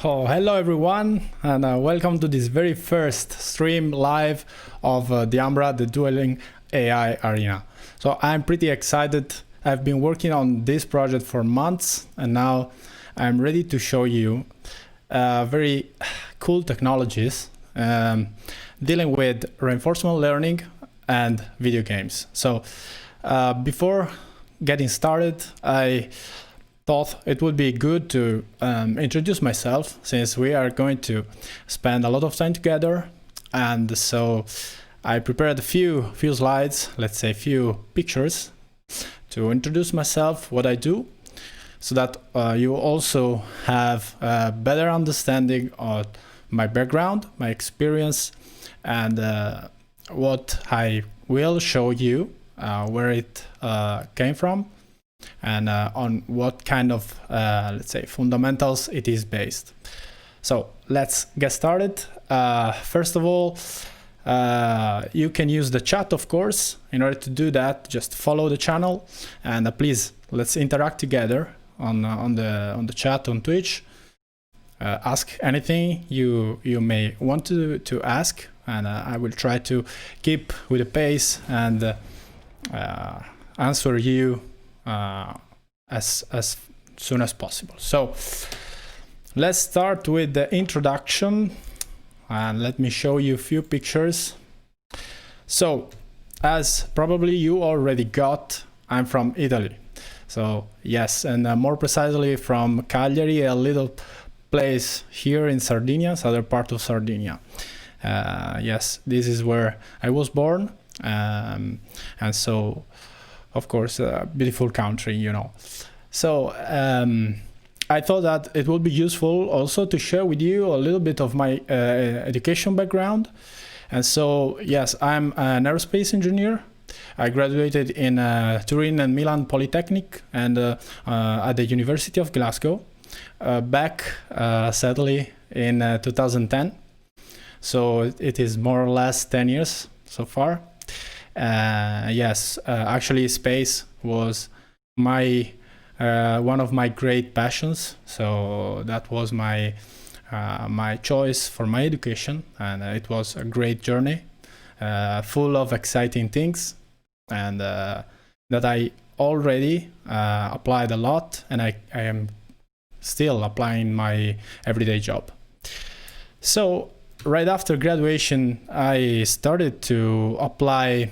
Oh, hello everyone, and welcome to this very first stream live of DIAMBRA, the Dueling AI Arena. So I'm pretty excited. I've been working on this project for months, and now I'm ready to show you very cool technologies dealing with reinforcement learning and video games. So before getting started, I thought it would be good to introduce myself, since we are going to spend a lot of time together. And so I prepared a few slides, let's say a few pictures, to introduce myself, what I do, so that you also have a better understanding of my background, my experience, and what I will show you, where it came from, and on what kind of, let's say, fundamentals it is based. So let's get started. First of all, you can use the chat, of course. In order to do that, just follow the channel, and please, let's interact together on the chat on Twitch. Ask anything you may want to ask, and I will try to keep with the pace and answer you as soon as possible. So let's start with the introduction, and let me show you a few pictures. So as probably you already got, I'm from Italy. So yes, and more precisely from Cagliari, a little place here in Sardinia, southern part of Sardinia. Yes, this is where I was born, and so of course, a beautiful country, you know. So I thought that it would be useful also to share with you a little bit of my education background. And so, yes, I'm an aerospace engineer. I graduated in Turin and Milan Polytechnic, and at the University of Glasgow, back sadly in 2010. So it is more or less 10 years so far. Yes, actually space was my one of my great passions, so that was my my choice for my education, and it was a great journey, full of exciting things, and that I already applied a lot, and I am still applying my everyday job. So right after graduation, I started to apply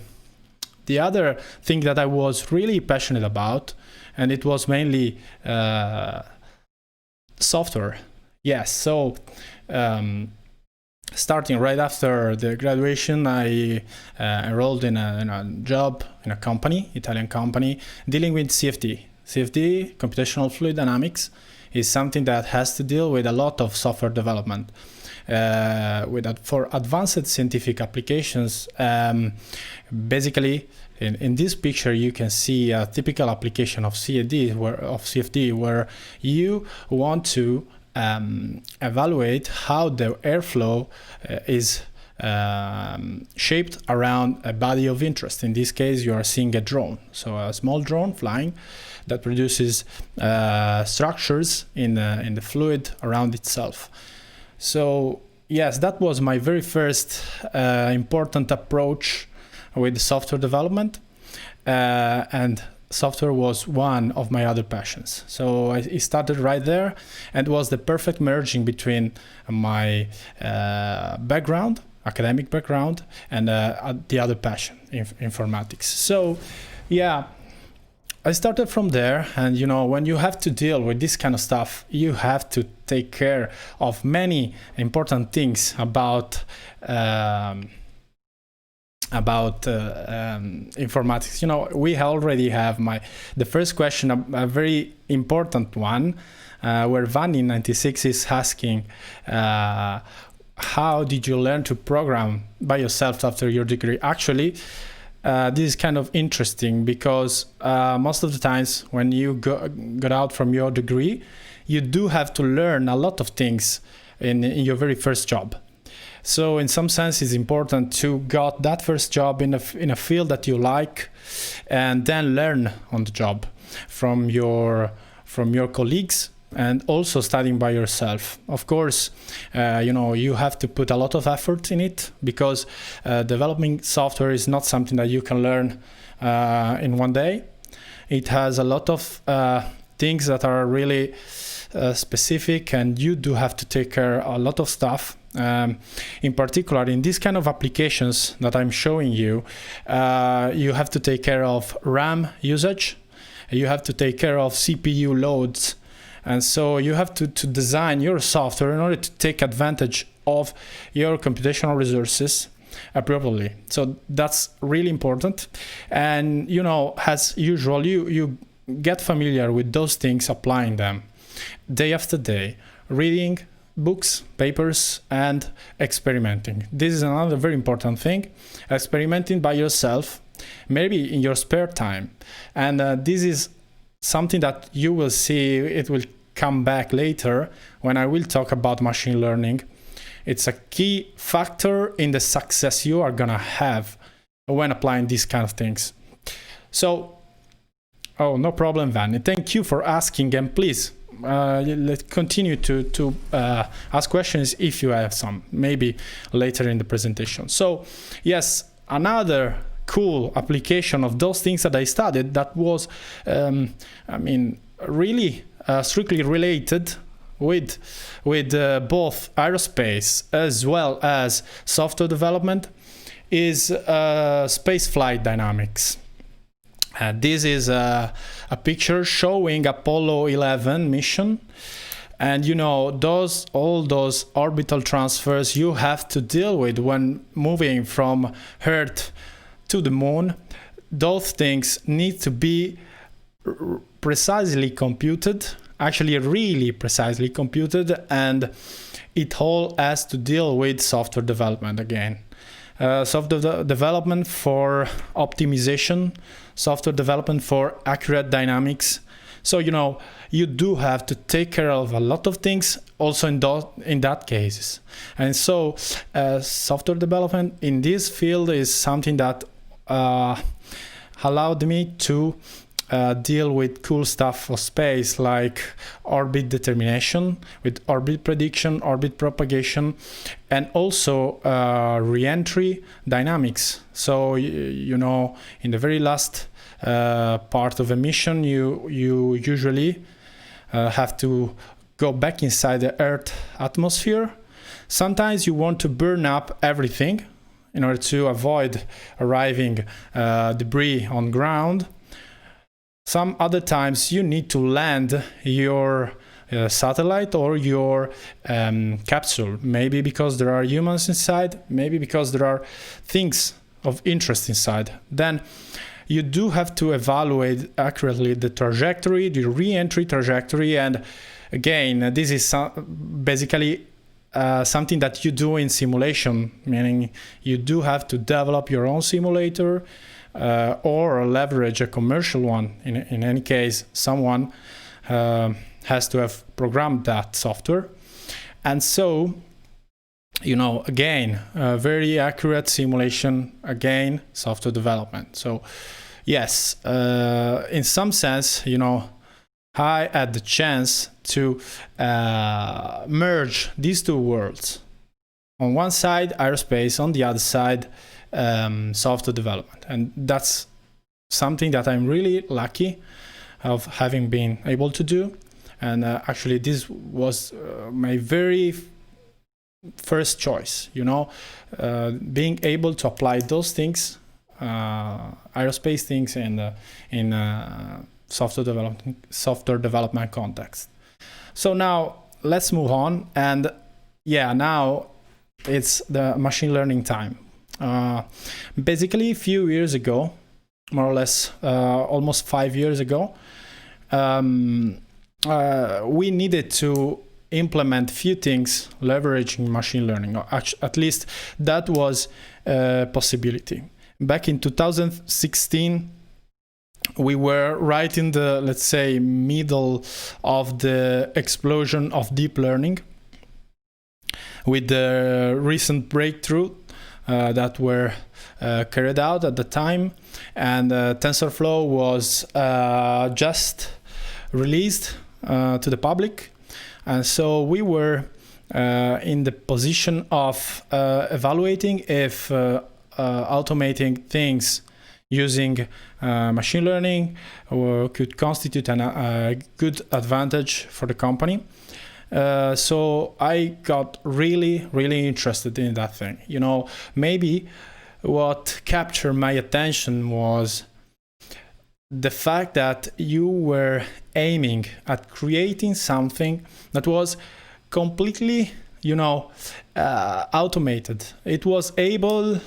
the other thing that I was really passionate about, and it was mainly software. Yes, so starting right after the graduation, I enrolled in a job in a company, Italian company, dealing with CFD. CFD, computational fluid dynamics, is something that has to deal with a lot of software development. For advanced scientific applications, basically in this picture you can see a typical application of CFD where you want to evaluate how the airflow is shaped around a body of interest. In this case, you are seeing a drone, so a small drone flying that produces structures in the fluid around itself. So yes, that was my very first important approach with software development, and software was one of my other passions. So I started right there, and it was the perfect merging between my background, academic background, and the other passion, informatics. So yeah, I started from there, and you know, when you have to deal with this kind of stuff, you have to take care of many important things about informatics. You know, we already have the first question, a very important one, where Vanni 96 is asking, how did you learn to program by yourself after your degree? Actually, this is kind of interesting, because most of the times when you got out from your degree, you do have to learn a lot of things in your very first job. So in some sense, it's important to get that first job in a field that you like, and then learn on the job from your colleagues and also studying by yourself. Of course, you have to put a lot of effort in it, because developing software is not something that you can learn in one day. It has a lot of things that are really specific, and you do have to take care of a lot of stuff. In particular, in these kind of applications that I'm showing you, you have to take care of RAM usage, you have to take care of CPU loads, and so you have to design your software in order to take advantage of your computational resources appropriately. So that's really important. And as usual, you get familiar with those things, applying them day after day, reading books, papers, and experimenting. This is another very important thing, experimenting by yourself, maybe in your spare time. And this is something that you will see, it will come back later when I will talk about machine learning. It's a key factor in the success you are gonna have when applying these kind of things. So, no problem, Van. Thank you for asking, and please let's continue to ask questions if you have some, maybe later in the presentation. So yes, another cool application of those things that I studied that was really strictly related with both aerospace as well as software development is space flight dynamics. This is a picture showing Apollo 11 mission, and all those orbital transfers you have to deal with when moving from Earth to the moon. Those things need to be precisely computed, actually really precisely computed, and it all has to deal with software development again. Software development for optimization, software development for accurate dynamics. So you do have to take care of a lot of things also in that cases. And so software development in this field is something that allowed me to deal with cool stuff for space, like orbit determination, with orbit prediction, orbit propagation, and also re-entry dynamics. So in the very last part of a mission, you usually have to go back inside the Earth atmosphere. Sometimes you want to burn up everything in order to avoid arriving debris on ground. Some other times you need to land your satellite or your capsule, maybe because there are humans inside, maybe because there are things of interest inside. Then you do have to evaluate accurately the trajectory, the re-entry trajectory, and again, this is basically something that you do in simulation, meaning you do have to develop your own simulator or leverage a commercial one. In any case, someone has to have programmed that software. And so, again, very accurate simulation, again, software development. So yes, in some sense, I had the chance to merge these two worlds. On one side, aerospace, on the other side, software development. And that's something that I'm really lucky of having been able to do. And actually, this was my very first choice, being able to apply those things, aerospace things, in software development context. So now let's move on, and now it's the machine learning time. Basically, a few years ago, more or less, almost 5 years ago, we needed to implement few things leveraging machine learning, or at least that was a possibility. Back in 2016, we were right in the, let's say, middle of the explosion of deep learning with the recent breakthrough that were carried out at the time, and TensorFlow was just released to the public. And so we were in the position of evaluating if automating things using machine learning could constitute a good advantage for the company. So I got really interested in that thing. You know, maybe what captured my attention was the fact that you were aiming at creating something that was completely, you know, automated. It was able,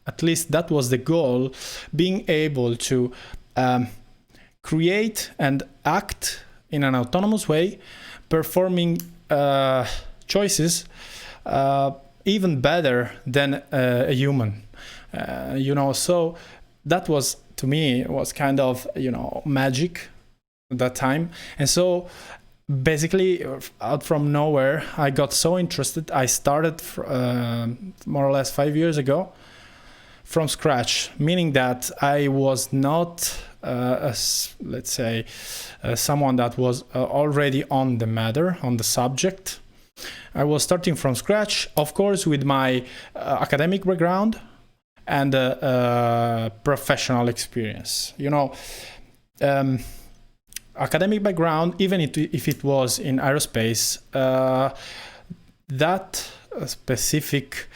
at least that was the goal, being able to create and act in an autonomous way, performing choices even better than a human. You know, so that was, to me, it was kind of, you know, magic at that time. And so basically out from nowhere, I got so interested. I started more or less 5 years ago from scratch, meaning that I was not, let's say, someone that was already on the matter, on the subject. I was starting from scratch, of course, with my academic background and professional experience. You know, academic background, even if it was in aerospace, that specific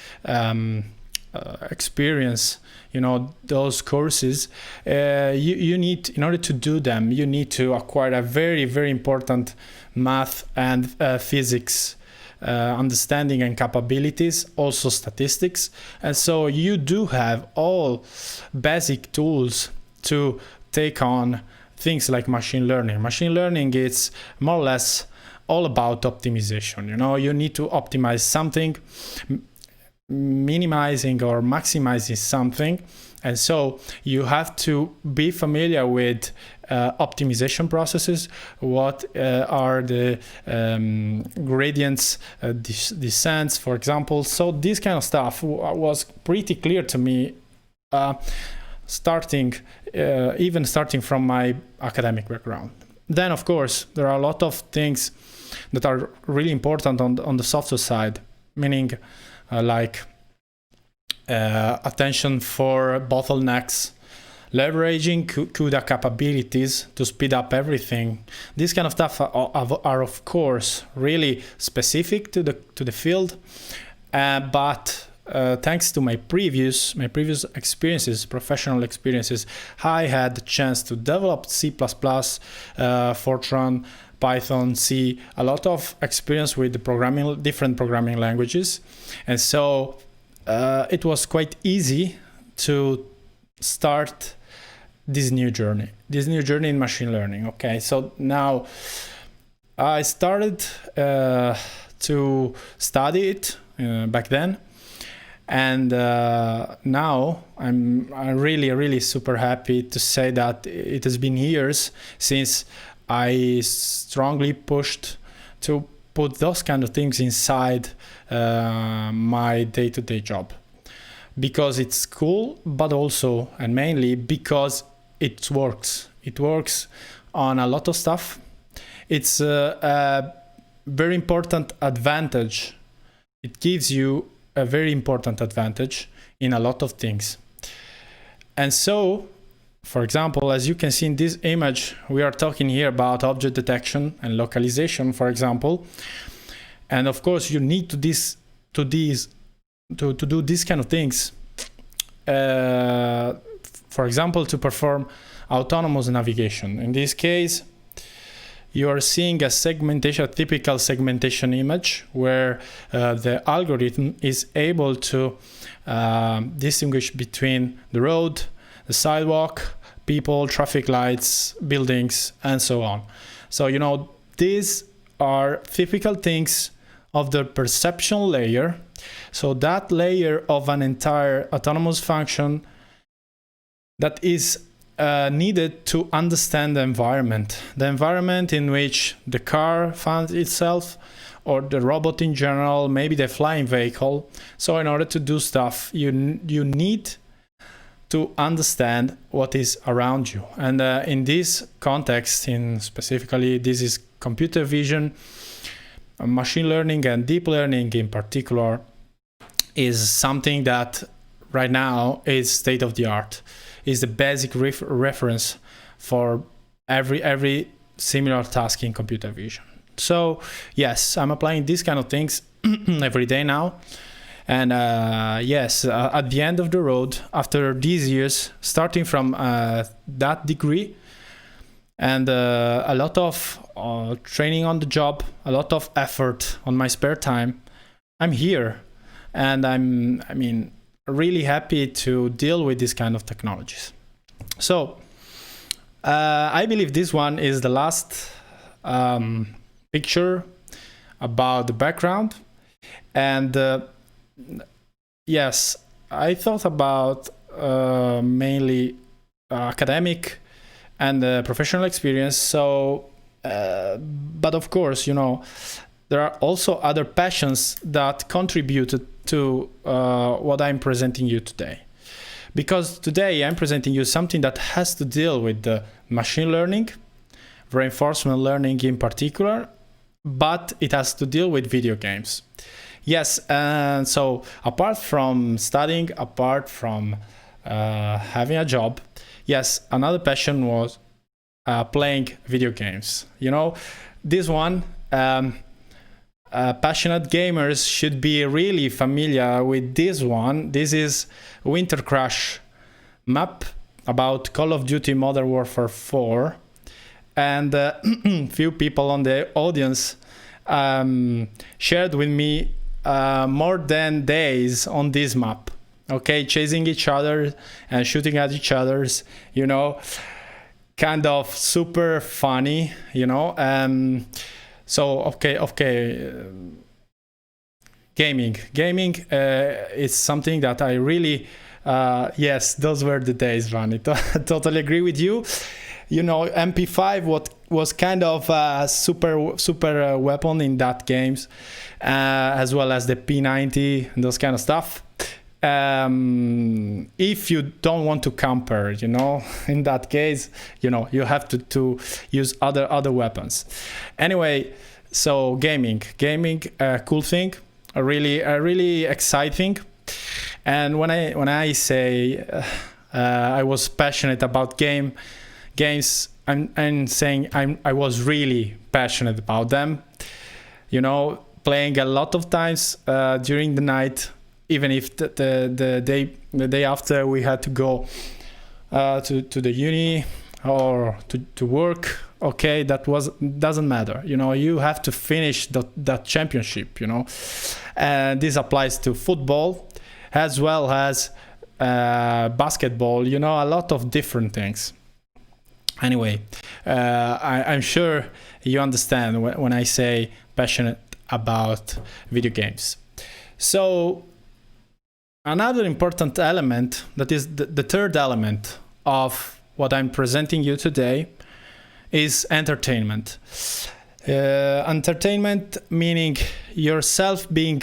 experience, you know, those courses, you need, in order to do them, you need to acquire a very important math and physics understanding and capabilities, also statistics. And so you do have all basic tools to take on things like machine learning. Machine learning is more or less all about optimization. You know, you need to optimize something, minimizing or maximizing something. And so you have to be familiar with optimization processes. What are the gradients, descents, for example. So this kind of stuff was pretty clear to me, even starting from my academic background. Then, of course, there are a lot of things that are really important on the software side, meaning like attention for bottlenecks, leveraging CUDA capabilities to speed up everything. This kind of stuff are of course really specific to the field, but thanks to my previous experiences, professional experiences, I had the chance to develop C++, Fortran, Python, C, a lot of experience with the different programming languages. And so it was quite easy to start this new journey in machine learning. Okay, so now I started to study it back then, and now I'm really super happy to say that it has been years since I strongly pushed to put those kind of things inside my day-to-day job, because it's cool, but also and mainly because it works. It works on a lot of stuff. It's a very important advantage. It gives you a very important advantage in a lot of things. And so, for example, as you can see in this image, we are talking here about object detection and localization, for example. And of course, you need to do these kind of things. For example, to perform autonomous navigation. In this case, you are seeing a typical segmentation image where the algorithm is able to distinguish between the road, the sidewalk, people, traffic lights, buildings, and so on. So, you know, these are typical things of the perception layer. So that layer of an entire autonomous function that is needed to understand the environment in which the car finds itself, or the robot in general, maybe the flying vehicle. So in order to do stuff, you need to understand what is around you. And in this context, specifically, this is computer vision, machine learning, and deep learning in particular is something that right now is state of the art, is the basic reference for every similar task in computer vision. So yes, I'm applying these kind of things every day now. And yes, at the end of the road, after these years, starting from that degree, and a lot of training on the job, a lot of effort on my spare time, I'm here, and I'm really happy to deal with these kind of technologies. So I believe this one is the last picture about the background. And yes, I thought about mainly academic and professional experience. So, but of course, there are also other passions that contributed to what I'm presenting you today. Because today I'm presenting you something that has to deal with the machine learning, reinforcement learning in particular, but it has to deal with video games. Yes, and so apart from studying, apart from having a job, yes, another passion was playing video games. This one, passionate gamers should be really familiar with this one. This is Winter Crash map about Call of Duty Modern Warfare 4. And few people on the audience shared with me more than days on this map. Okay, chasing each other and shooting at each other's, kind of super funny, so okay, gaming is something that I really yes, those were the days, Ronnie. Totally agree with you. MP5 was kind of a super weapon in that games, as well as the P90 and those kind of stuff. If you don't want to camper, in that case, you have to use other weapons. Anyway, so gaming, cool thing, a really exciting. And when I say I was passionate about games, I'm saying I was really passionate about them. Playing a lot of times during the night. Even if the day after we had to go to the uni or to work, okay, doesn't matter. You have to finish that championship. And this applies to football as well as basketball. A lot of different things. Anyway, I'm sure you understand when I say passionate about video games. So another important element, that is the third element of what I'm presenting you today, is entertainment. Entertainment meaning yourself being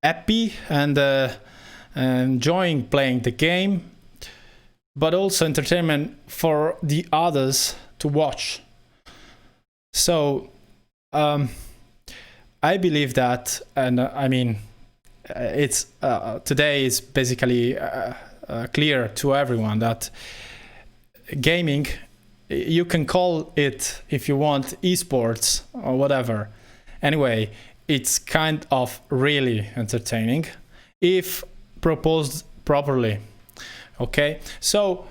happy and enjoying playing the game, but also entertainment for the others to watch. So I believe that, and it's today is basically clear to everyone that gaming, you can call it, if you want, esports or whatever. Anyway, it's kind of really entertaining if proposed properly. Okay, so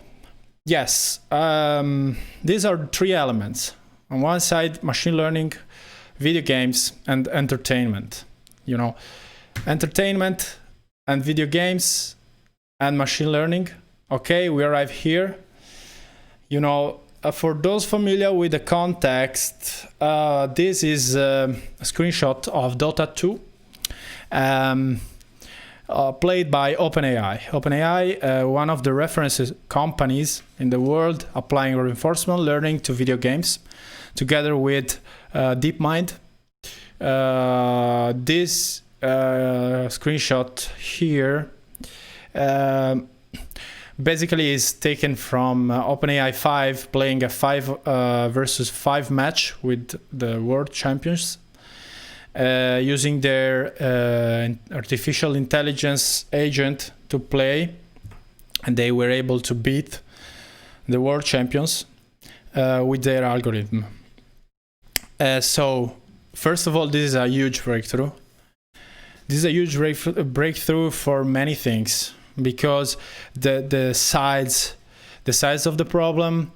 yes, these are three elements. On one side, machine learning, video games, and entertainment. Entertainment and video games and machine learning. Okay, we arrive here. For those familiar with the context, this is a screenshot of Dota 2, played by OpenAI. OpenAI, one of the reference companies in the world applying reinforcement learning to video games, together with DeepMind. This screenshot here basically is taken from OpenAI 5, playing a 5 versus 5 match with the world champions, using their artificial intelligence agent to play, and they were able to beat the world champions with their algorithm. So first of all, this is a huge breakthrough. This is a huge breakthrough for many things, because the size of the problem,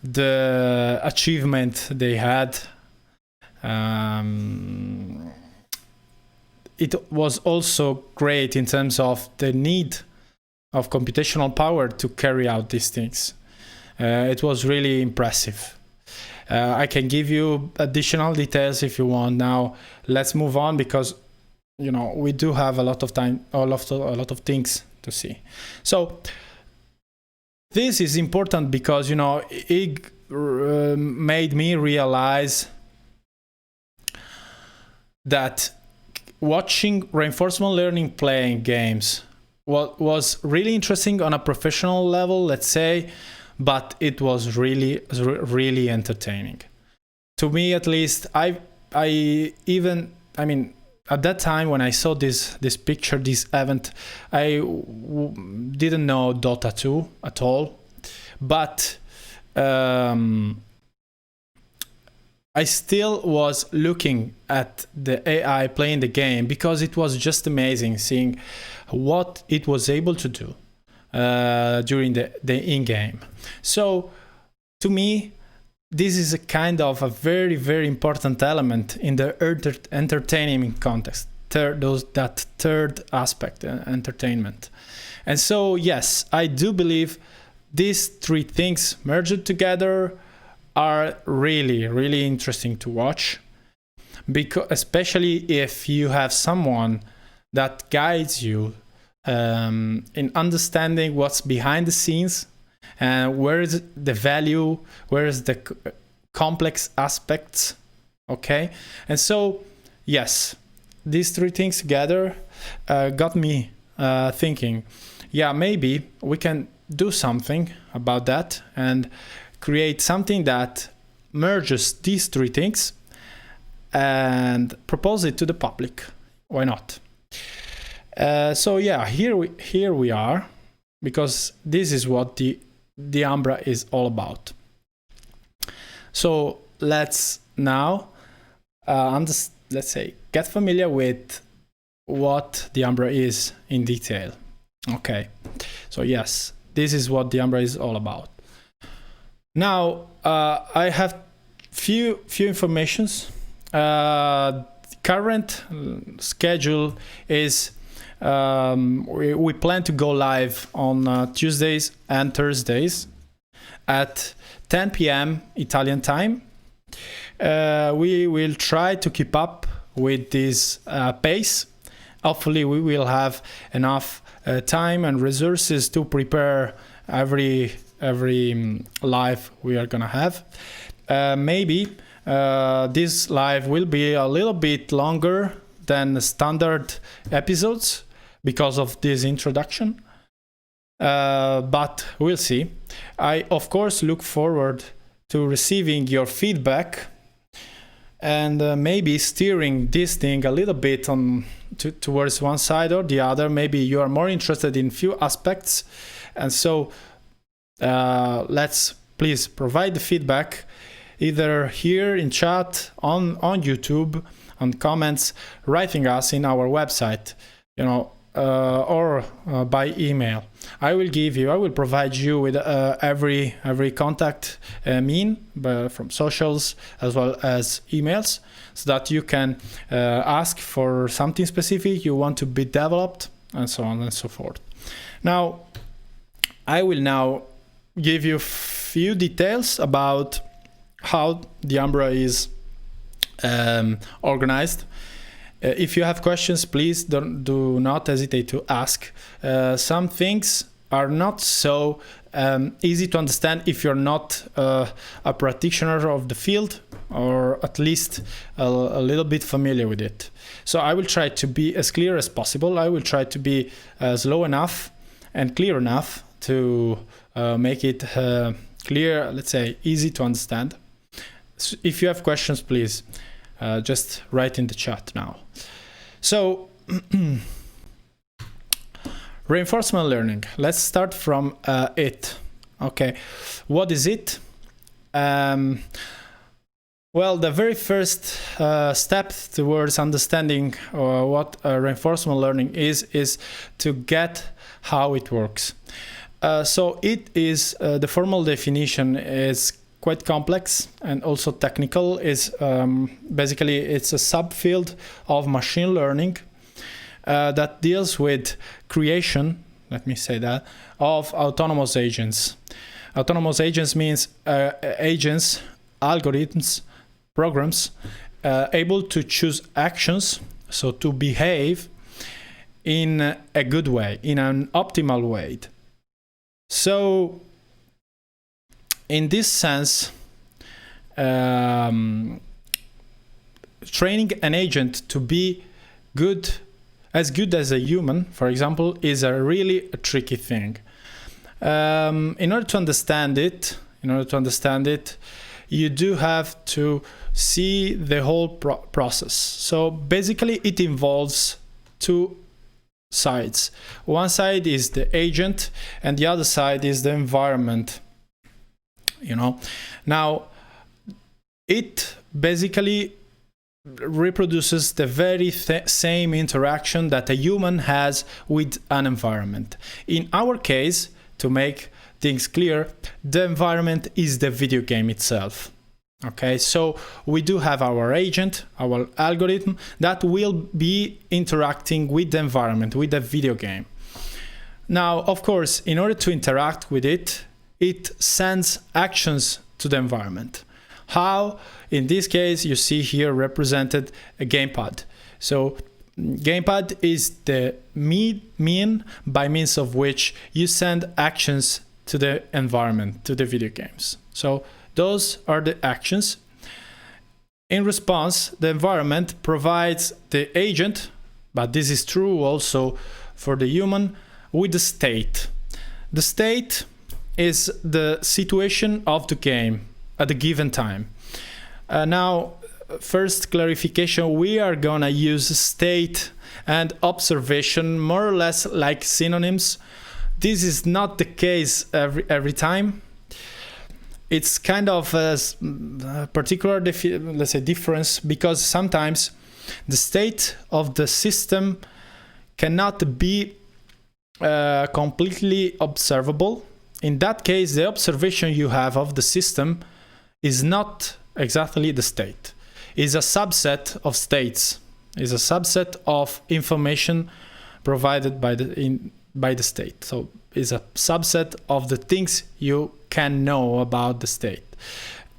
the achievement they had, it was also great in terms of the need of computational power to carry out these things. It was really impressive. I can give you additional details if you want. Now let's move on, because we do have a lot of time, a lot of things to see. So this is important because it made me realize that watching reinforcement learning playing games was really interesting on a professional level, let's say, but it was really entertaining. To me, at least, at that time when I saw this picture, this event, I didn't know Dota 2 at all, but I still was looking at the AI playing the game, because it was just amazing seeing what it was able to do during the in-game. So to me, this is a kind of a very, very important element in the entertainment context, that third aspect, entertainment. And so, yes, I do believe these three things merged together are really, really interesting to watch, because especially if you have someone that guides you in understanding what's behind the scenes, and where is the value, where is the complex aspects, okay? And so, yes, these three things together got me thinking, yeah, maybe we can do something about that and create something that merges these three things and propose it to the public. Why not? So yeah, here we are, because this is what the DIAMBRA is all about. So let's now let's say get familiar with what DIAMBRA is in detail. Okay, so yes, this is what DIAMBRA is all about. Now I have few informations. Current schedule is we plan to go live on Tuesdays and Thursdays at 10 p.m. Italian time. We will try to keep up with this pace. Hopefully we will have enough time and resources to prepare every live we are gonna have. Maybe this live will be a little bit longer than standard episodes because of this introduction, but we'll see. I of course look forward to receiving your feedback and maybe steering this thing a little bit towards one side or the other. Maybe you are more interested in few aspects, and so let's please provide the feedback either here in chat, on YouTube, on comments, writing us in our website, or by email. I will provide you with every contact from socials as well as emails, so that you can ask for something specific you want to be developed, and so on and so forth. Now, I will now give you few details about how DIAMBRA is organized. If you have questions, please do not hesitate to ask. Some things are not so easy to understand if you're not a practitioner of the field, or at least a little bit familiar with it. So I will try to be as clear as possible. I will try to be slow enough and clear enough to make it clear, let's say easy to understand. So if you have questions, please just write in the chat now. So reinforcement learning, let's start from it. Okay, what is it? Well, the very first step towards understanding what reinforcement learning is to get how it works. So it is, the formal definition is quite complex and also technical. Is basically it's a subfield of machine learning that deals with creation, let me say that, of autonomous agents. Autonomous agents means agents, algorithms, programs able to choose actions, so to behave in a good way, in an optimal way. So in this sense, training an agent to be as good as a human, for example, is a really tricky thing. In order to understand it, you do have to see the whole process. So basically, it involves two sides. One side is the agent, and the other side is the environment. Now it basically reproduces the very same interaction that a human has with an environment. In our case, to make things clear, the environment is the video game itself. Okay, so we do have our agent, our algorithm that will be interacting with the environment, with the video game. Now, of course, in order to interact with it, it sends actions to the environment. How? In this case, you see here represented a gamepad. So gamepad is the mean by means of which you send actions to the environment, to the video games. So those are the actions. In response, the environment provides the agent, but this is true also for the human, with the state. The state is the situation of the game at a given time. Now, first clarification, we are gonna use state and observation more or less like synonyms. This is not the case every time. It's kind of a particular, let's say, difference, because sometimes the state of the system cannot be completely observable. In that case, the observation you have of the system is not exactly the state. It's a subset of states. It's a subset of information provided by the state. So it's a subset of the things you can know about the state.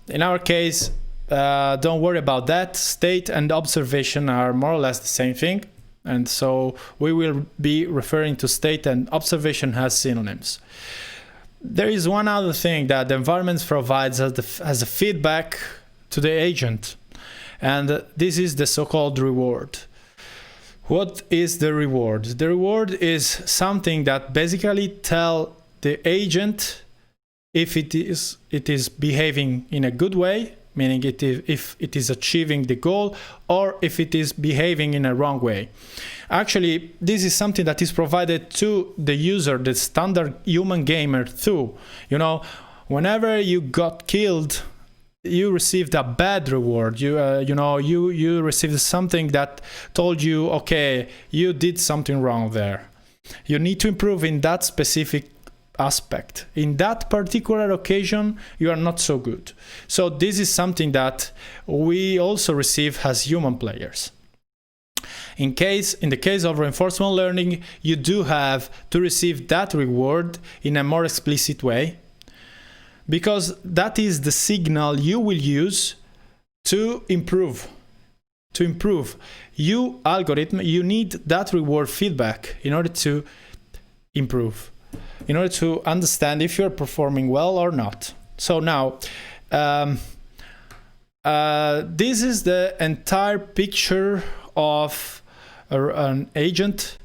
In our case, don't worry about that. State and observation are more or less the same thing. And so we will be referring to state and observation as synonyms. There is one other thing that the environment provides as a feedback to the agent, and this is the so-called reward. What is the reward? The reward is something that basically tells the agent if it is behaving in a good way, meaning if it is achieving the goal, or if it is behaving in a wrong way. Actually, this is something that is provided to the user, the standard human gamer too. Whenever you got killed, you received a bad reward. You received something that told you, okay, you did something wrong there. You need to improve in that specific aspect. In that particular occasion, you are not so good. So this is something that we also receive as human players. In the case of reinforcement learning, you do have to receive that reward in a more explicit way, because that is the signal you will use to improve. You, algorithm, you need that reward feedback in order to improve, in order to understand if you're performing well or not. So now, this is the entire picture of an agent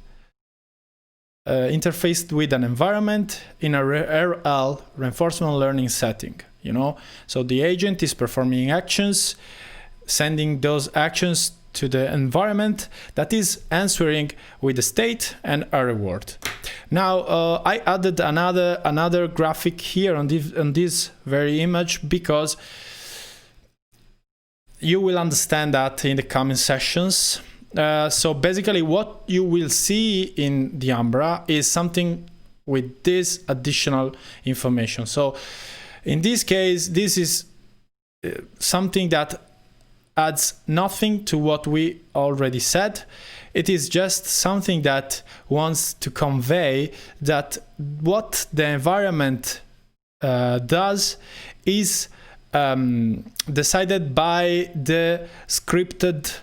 interfaced with an environment in a RL, reinforcement learning setting, you know. So the agent is performing actions, sending those actions to the environment that is answering with a state and a reward. Now I added another graphic here on this very image because you will understand that in the coming sessions. So basically what you will see in DIAMBRA is something with this additional information. So in this case, this is something that adds nothing to what we already said. It is just something that wants to convey that what the environment does is decided by the scripted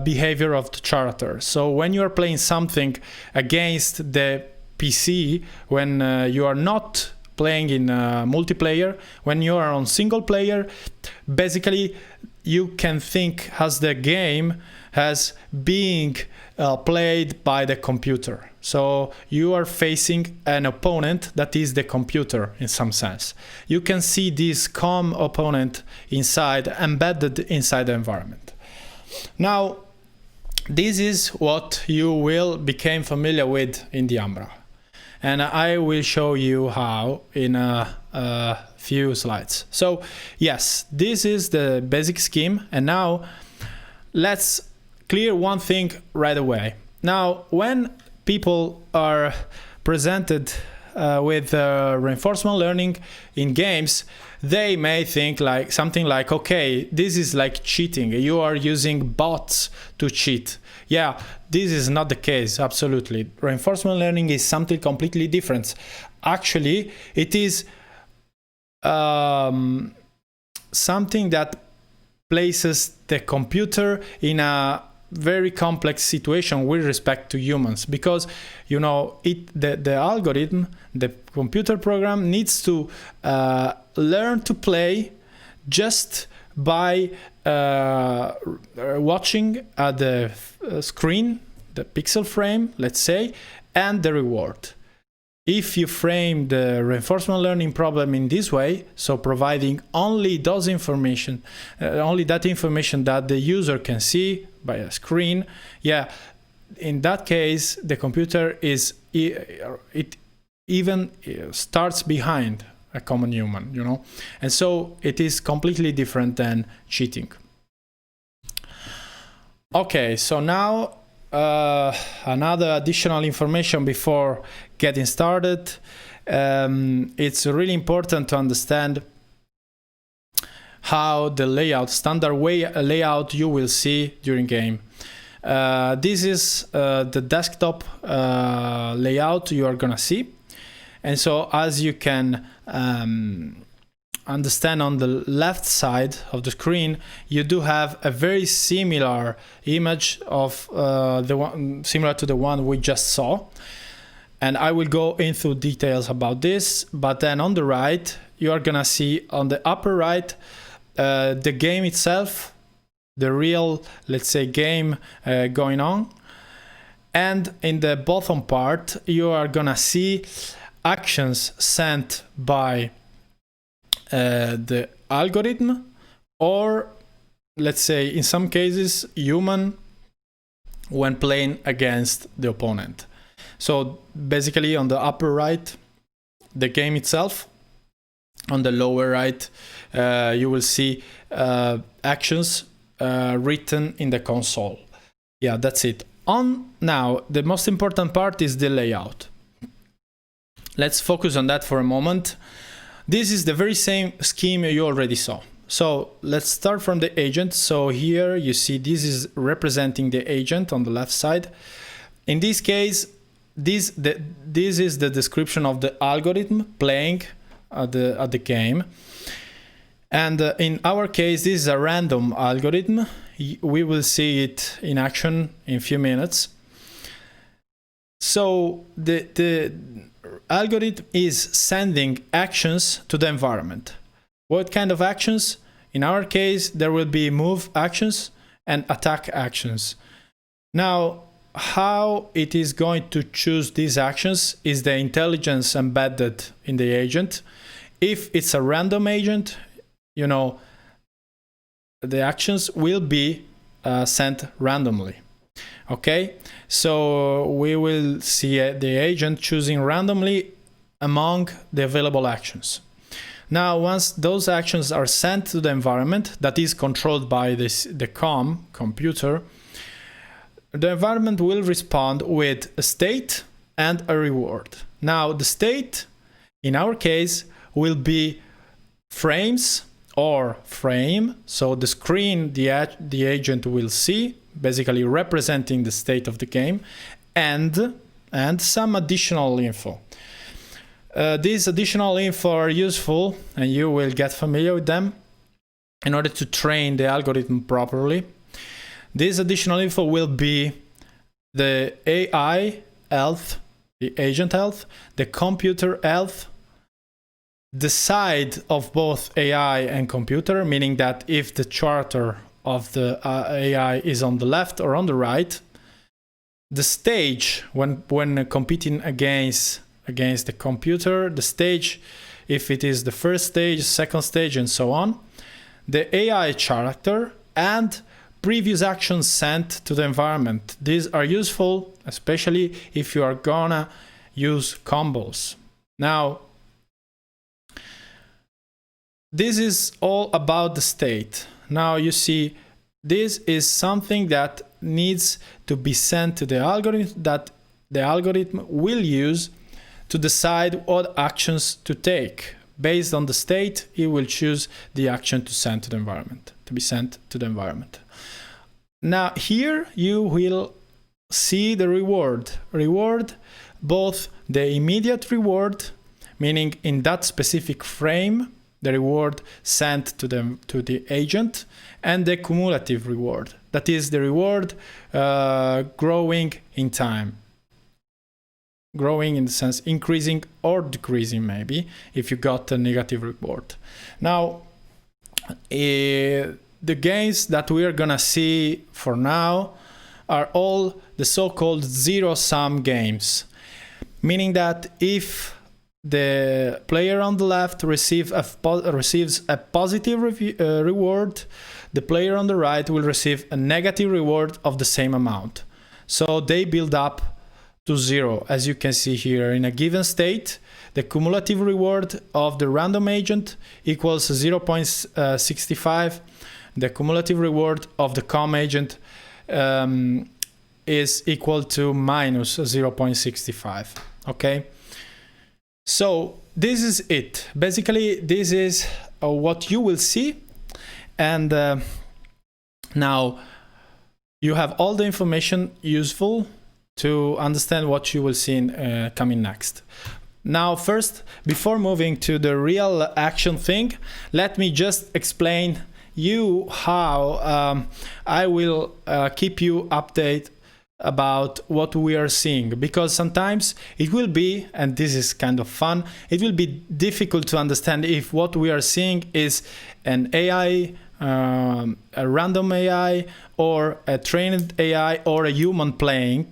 behavior of the character. So when you are playing something against the PC, when you are not playing in multiplayer, when you are on single player, basically you can think as the game as being played by the computer. So you are facing an opponent that is the computer in some sense. You can see this COM opponent inside, embedded inside the environment. Now, this is what you will become familiar with in DIAMBRA. And I will show you how in a few slides. So yes, this is the basic scheme. And now let's clear one thing right away. Now, when people are presented with reinforcement learning in games, they may think like something like, okay, this is like cheating. You are using bots to cheat. Yeah, this is not the case, absolutely. Reinforcement learning is something completely different. Actually, it is something that places the computer in a very complex situation with respect to humans, because you know the algorithm, the computer program needs to learn to play just by watching at the screen, the pixel frame, let's say, and the reward. If you frame the reinforcement learning problem in this way, so providing only those information, only that information that the user can see by a screen, yeah, in that case, the computer is, it even starts behind a common human, you know, and so it is completely different than cheating. Okay, so now another additional information before getting started. It's really important to understand how the layout, standard layout you will see during game. This is the desktop layout you are gonna see. And so as you can understand on the left side of the screen, you do have a very similar image of the one similar to the one we just saw. And I will go into details about this, but then on the right, you are gonna see on the upper right, the game itself, the real, let's say, game going on. And in the bottom part, you are gonna see actions sent by the algorithm, or let's say in some cases human, when playing against the opponent. So basically on the upper right, the game itself. On the lower right, you will see actions written in the console. Yeah, that's it. Now, the most important part is the layout. Let's focus on that for a moment. This is the very same scheme you already saw. So let's start from the agent. So here you see this is representing the agent on the left side. In this case, this is the description of the algorithm playing at the game. And in our case, this is a random algorithm. We will see it in action in a few minutes. So the algorithm is sending actions to the environment. What kind of actions? In our case, there will be move actions and attack actions. Now, how it is going to choose these actions is the intelligence embedded in the agent. If it's a random agent, you know, the actions will be sent randomly. Okay, so we will see the agent choosing randomly among the available actions. Now, once those actions are sent to the environment that is controlled by the computer, the environment will respond with a state and a reward. Now, the state, in our case, will be frames or frame. So the screen the agent will see, basically representing the state of the game, and some additional info. These additional info are useful, and you will get familiar with them in order to train the algorithm properly. This additional info will be the AI health, the agent health, the computer health, the side of both AI and computer, meaning that if the charter of the AI is on the left or on the right, the stage when competing against the computer, the stage, if it is the first stage, second stage, and so on, the AI character, and previous actions sent to the environment. These are useful, especially if you are gonna use combos. Now, this is all about the state. Now you see, this is something that needs to be sent to the algorithm, that the algorithm will use to decide what actions to take. Based on the state, it will choose the action to send to the environment, to be sent to the environment. Now here you will see the reward. Reward, both the immediate reward, meaning in that specific frame, the reward sent to the agent, and the cumulative reward. That is the reward growing in time. Growing in the sense increasing or decreasing, maybe, if you got a negative reward. Now, the games that we are gonna see for now are all the so-called zero-sum games, meaning that if the player on the left receives a positive reward, the player on the right will receive a negative reward of the same amount. So they build up to zero, as you can see here. In a given state, the cumulative reward of the random agent equals 0.65. The cumulative reward of the com agent is equal to minus 0.65. Okay? So this is it. Basically, this is what you will see. And now you have all the information useful to understand what you will see in, coming next. Now, first, before moving to the real action thing, let me just explain you how I will keep you updated about what we are seeing, because sometimes it will be, and this is kind of fun, it will be difficult to understand if what we are seeing is an AI, a random AI, or a trained AI, or a human playing.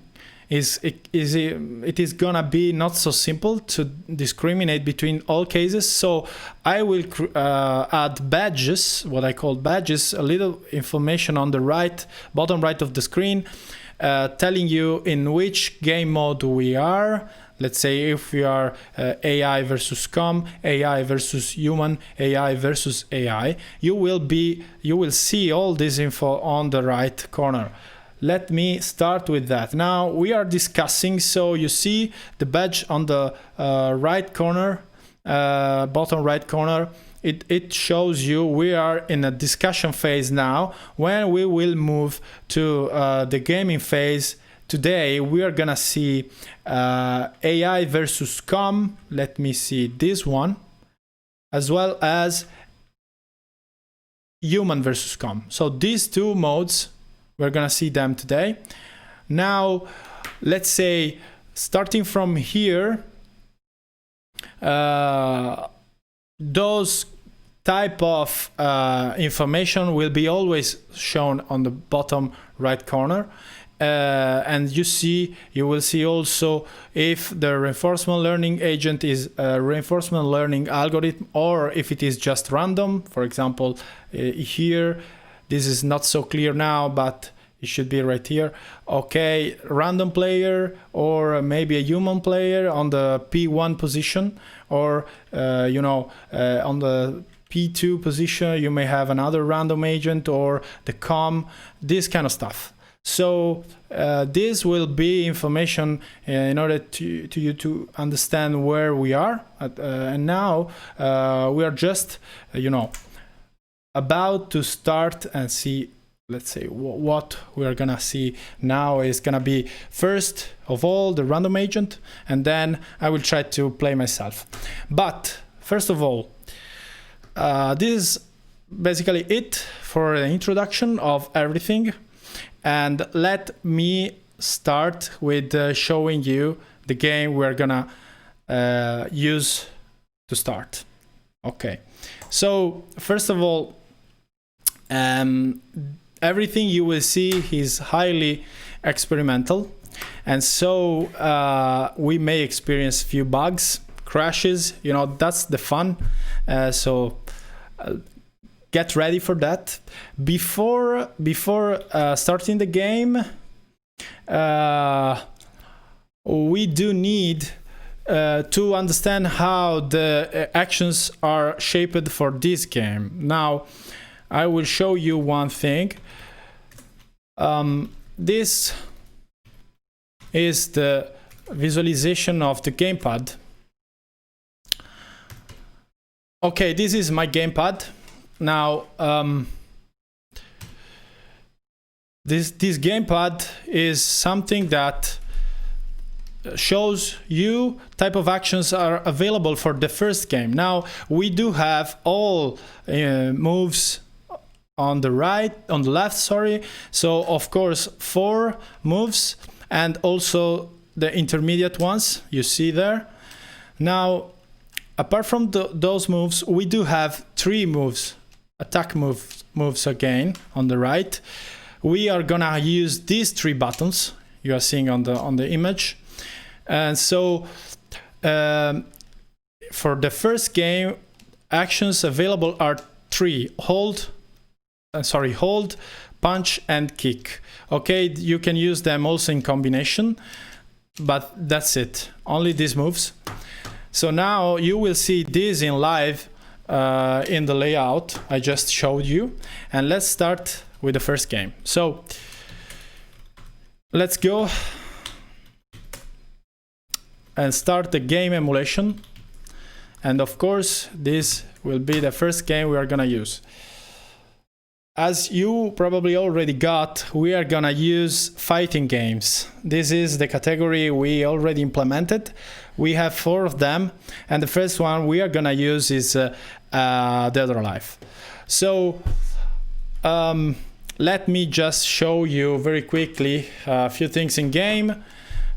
It is gonna be not so simple to discriminate between all cases. So I will add badges, what I call badges, a little information on the right, bottom right of the screen, telling you in which game mode we are. Let's say if we are AI versus com, AI versus human, AI versus AI, you will see all this info on the right corner. Let me start with that. Now we are discussing, so you see the badge on the right corner, bottom right corner. It shows you we are in a discussion phase now. When we will move to the gaming phase, today we are gonna see AI versus com. Let me see this one, as well as human versus com. So these two modes, we're gonna see them today. Now, let's say, starting from here, those type of information will be always shown on the bottom right corner. and you will see also if the reinforcement learning agent is a reinforcement learning algorithm or if it is just random. For example, here, this is not so clear now, but it should be right here. Okay, random player or maybe a human player on the P1 position, or on the P2 position you may have another random agent, or the COM, this kind of stuff. So this will be information in order to you to understand where we are and now we are just about to start and see. Let's say what we are gonna see now is gonna be first of all the random agent, and then I will try to play myself. But first of all, this is basically it for the introduction of everything, and let me start with showing you the game we're gonna use to start. Okay, so first of all, everything you will see is highly experimental, and so we may experience few bugs, crashes, that's the fun. So get ready for that. Before starting the game, we do need to understand how the actions are shaped for this game. Now I will show you one thing. This is the visualization of the gamepad. Okay, this is my gamepad. Now, this gamepad is something that shows you type of actions are available for the first game. Now, we do have all moves on the left, sorry. So of course 4 moves and also the intermediate ones you see there. Now, apart from those moves, we do have 3 moves, attack moves again on the right. We are gonna use these 3 buttons you are seeing on the image. And so for the first game, actions available are 3: hold, punch, and kick. Okay, you can use them also in combination, but that's it, only these moves. So now you will see this in live in the layout I just showed you, and let's start with the first game. So let's go and start the game emulation, and of course this will be the first game we are gonna use. As you probably already got, we are gonna use fighting games. This is the category we already implemented. We have 4 of them, and the first one we are gonna use is Dead or Alive. So let me just show you very quickly a few things in game.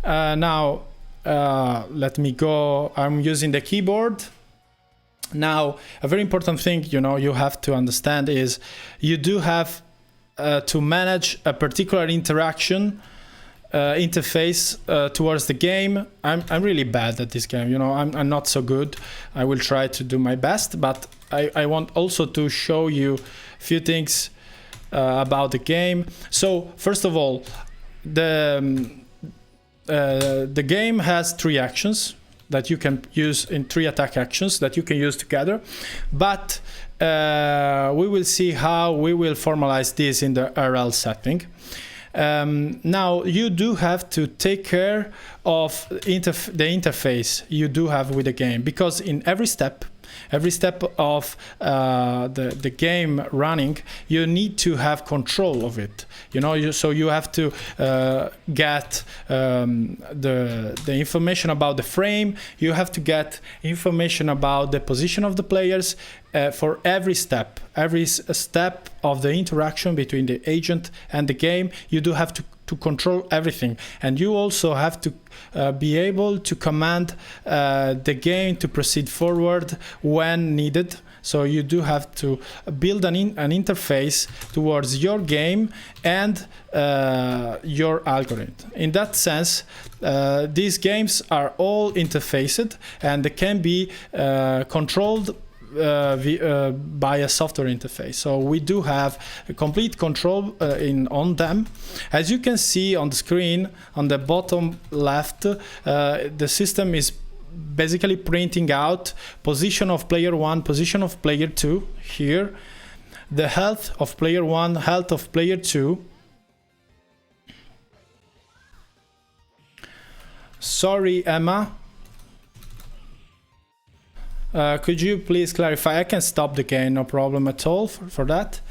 Now let me go. I'm using the keyboard. Now, a very important thing you have to understand is you do have to manage a particular interaction interface towards the game. I'm really bad at this game, I'm not so good. I will try to do my best, but I want also to show you a few things about the game. So first of all, the game has 3 actions that you can use in 3 attack actions that you can use together, but we will see how we will formalize this in the RL setting. Now you do have to take care of the interface you do have with the game, because in every step of the game running, you need to have control of it. So you have to get the information about the frame. You have to get information about the position of the players for every step of the interaction between the agent and the game. You do have to control everything, and you also have to be able to command the game to proceed forward when needed. So you do have to build an interface towards your game and your algorithm. In that sense, these games are all interfaced and they can be controlled by a software interface. So we do have a complete control on them. As you can see on the screen on the bottom left, the system is basically printing out position of player 1, position of player 2 here, the health of player 1, health of player 2. Sorry, Emma. Could you please clarify? I can stop the game, no problem at all for that.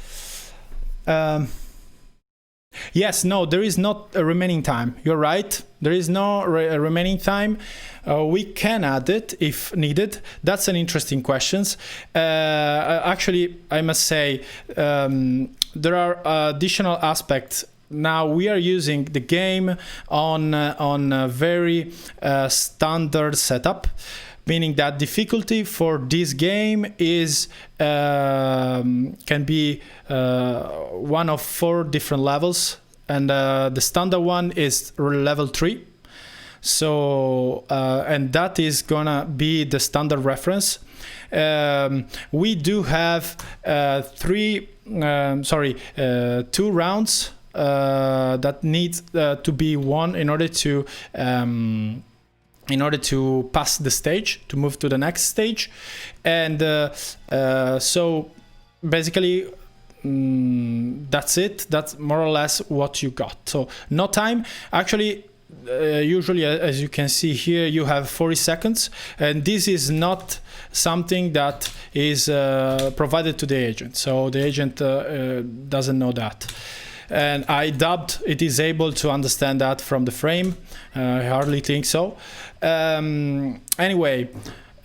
Yes, no, there is not a remaining time. You're right. There is no remaining time. We can add it if needed. That's an interesting question. Actually, I must say there are additional aspects. Now we are using the game on a very standard setup, meaning that difficulty for this game is can be one of 4 different levels, and the standard one is level 3. So and that is gonna be the standard reference. We do have 2 rounds that need to be won in order to pass the stage, to move to the next stage. And so basically that's it. That's more or less what you got. So no time. Actually, usually, as you can see here, you have 40 seconds, and this is not something that is provided to the agent. So the agent doesn't know that. And I doubt it is able to understand that from the frame. I hardly think so. Anyway,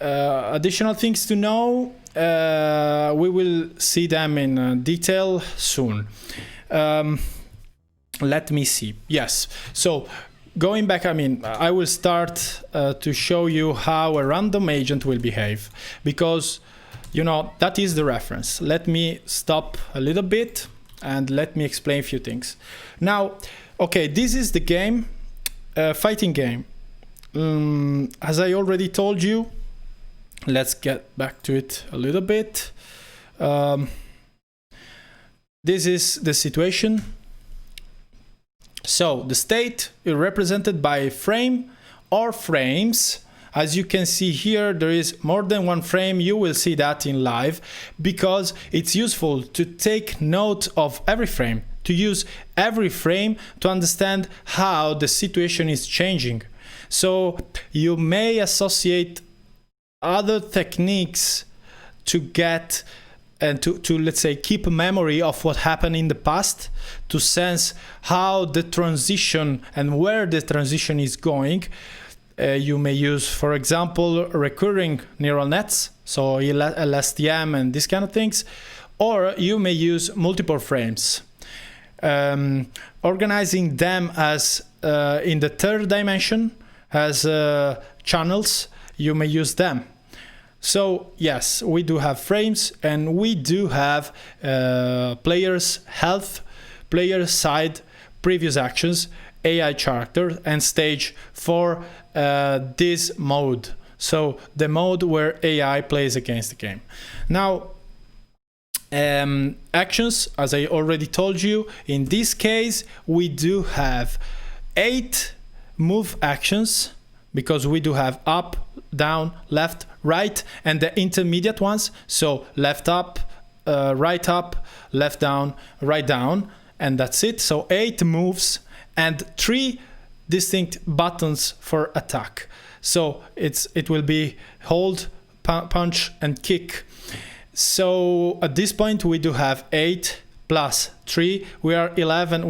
additional things to know, we will see them in detail soon. Let me see. Yes, so going back, I will start to show you how a random agent will behave, because that is the reference. Let me stop a little bit and let me explain a few things. Now, okay, this is the game, fighting game. As I already told you, let's get back to it a little bit. This is the situation. So the state is represented by a frame or frames. As you can see here, there is more than one frame. You will see that in live, because it's useful to take note of every frame, to use every frame to understand how the situation is changing. So you may associate other techniques to get and to let's say keep a memory of what happened in the past, to sense how the transition and where the transition is going. You may use, for example, recurring neural nets, so LSTM and these kind of things, or you may use multiple frames. Organizing them as in the 3rd dimension as channels, you may use them. So yes, we do have frames, and we do have players' health, player side, previous actions, AI character, and stage for this mode. So the mode where AI plays against the game. Now, actions, as I already told you, in this case, we do have 8 move actions, because we do have up, down, left, right, and the intermediate ones. So left up, left down, right down, and that's it. So 8 moves and 3 distinct buttons for attack. So it will be hold, punch, and kick. So at this point we do have 8 plus 3. We have 11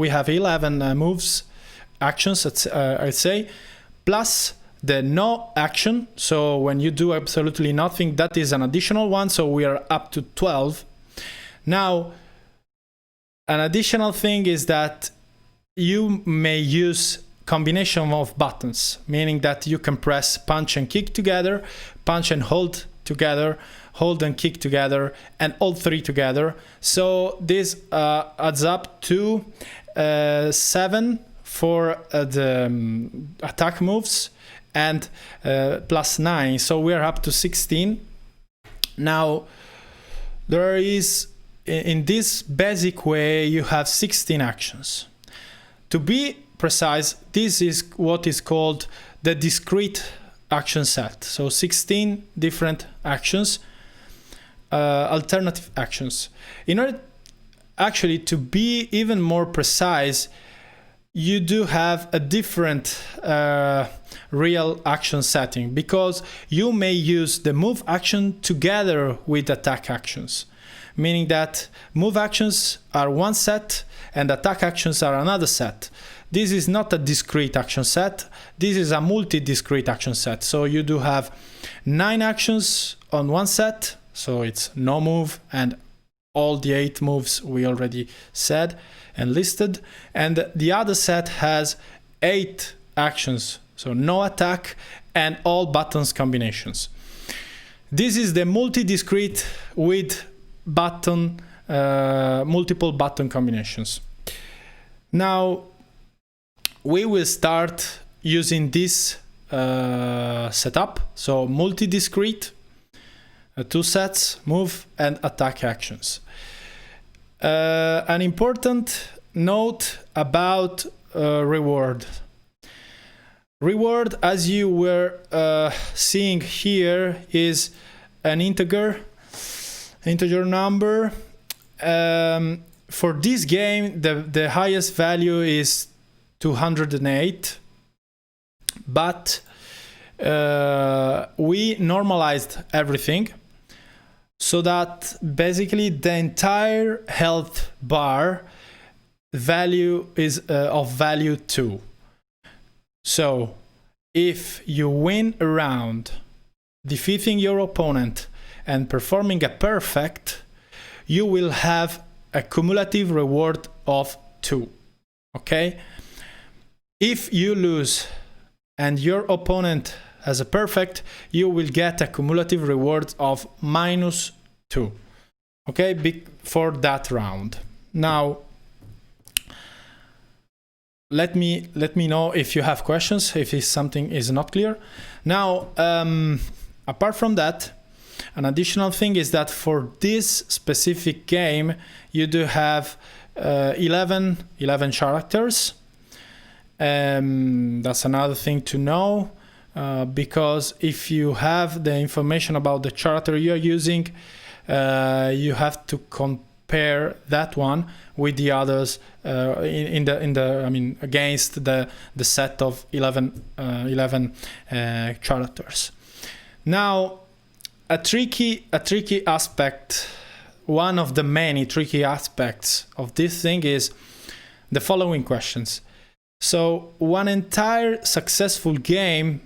moves, actions, I'd say, plus the no action. So when you do absolutely nothing, that is an additional one. So we are up to 12. Now, an additional thing is that you may use combination of buttons, meaning that you can press punch and kick together, punch and hold together, hold and kick together, and all three together. So this adds up to 7 for the attack moves, and plus 9. So we're up to 16. Now, there is, in this basic way, you have 16 actions. To be precise, this is what is called the discrete action set. So 16 different actions, alternative actions. In order actually to be even more precise, you do have a different real action setting, because you may use the move action together with attack actions, meaning that move actions are one set and attack actions are another set. This is not a discrete action set, this is a multi-discrete action set. So you do have 9 actions on one set, so it's no move and all the 8 moves we already said and listed, and the other set has 8 actions, so no attack and all buttons combinations. This is the multi-discrete with button, multiple button combinations. Now we will start using this setup, so multi-discrete, 2 sets, move and attack actions. An important note about reward. Reward, as you were seeing here, is an integer number. For this game, the highest value is 208, but we normalized everything, so that basically the entire health bar value is of value 2. So if you win a round defeating your opponent and performing a perfect, you will have a cumulative reward of 2. Okay? If you lose and your opponent has a perfect, you will get a cumulative reward of -2. Okay, for that round. Now, let me know if you have questions, if something is not clear. Now, apart from that, an additional thing is that for this specific game, you do have 11 characters. That's another thing to know. Because if you have the information about the character you're using, you have to compare that one with the others against the set of 11 characters. Now, a tricky aspect, one of the many tricky aspects of this thing is the following questions. So one entire successful game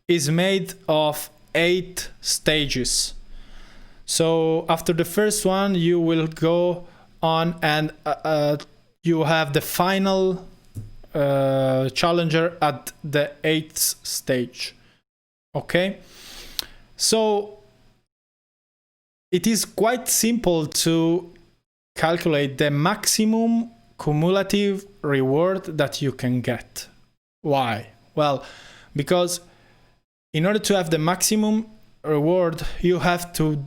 is made of 8 stages. So after the first one, you will go on and you have the final challenger at the 8th stage. Okay? So it is quite simple to calculate the maximum cumulative reward that you can get. Why? Well, because in order to have the maximum reward, you have to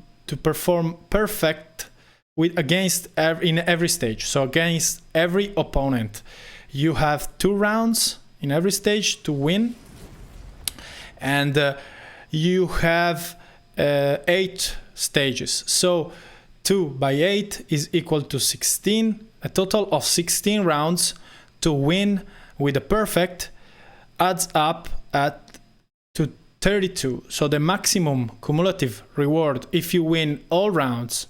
perform perfect in every stage. So against every opponent, you have 2 rounds in every stage to win, and you have 8 stages. So 2 by 8 is equal to 16. A total of 16 rounds to win with a perfect adds up to 32. So the maximum cumulative reward if you win all rounds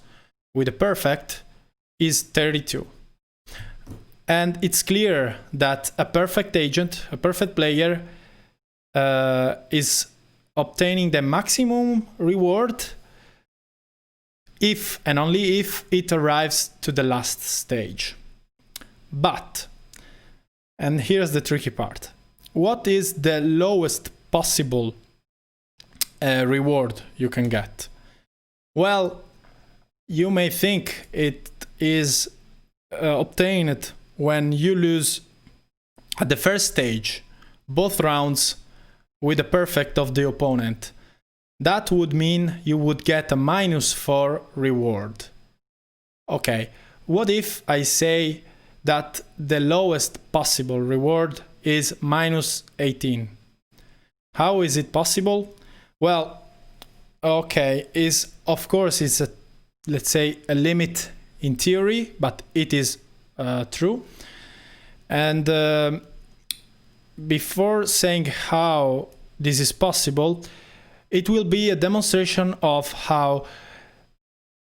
with a perfect is 32. And it's clear that a perfect agent, a perfect player, is obtaining the maximum reward if and only if it arrives to the last stage. But, and here's the tricky part, what is the lowest possible reward you can get? Well, you may think it is obtained when you lose at the first stage both rounds with the perfect of the opponent. That would mean you would get a -4 reward. Okay, what if I say that the lowest possible reward is -18? How is it possible? Well, okay, of course it's a, let's say, a limit in theory, but it is true. And before saying how this is possible, it will be a demonstration of how,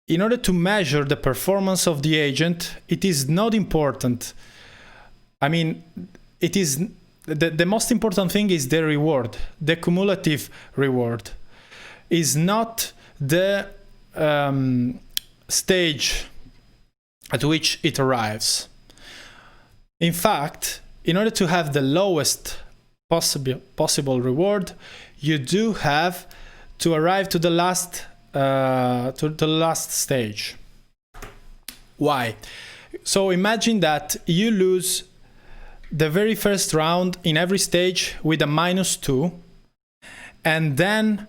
in order to measure the performance of the agent, it is not important. I mean, it is the most important thing is the reward, the cumulative reward, is not the stage at which it arrives. In fact, in order to have the lowest possible reward, you do have to arrive to the last stage. Why? So imagine that you lose the very first round in every stage with a -2, and then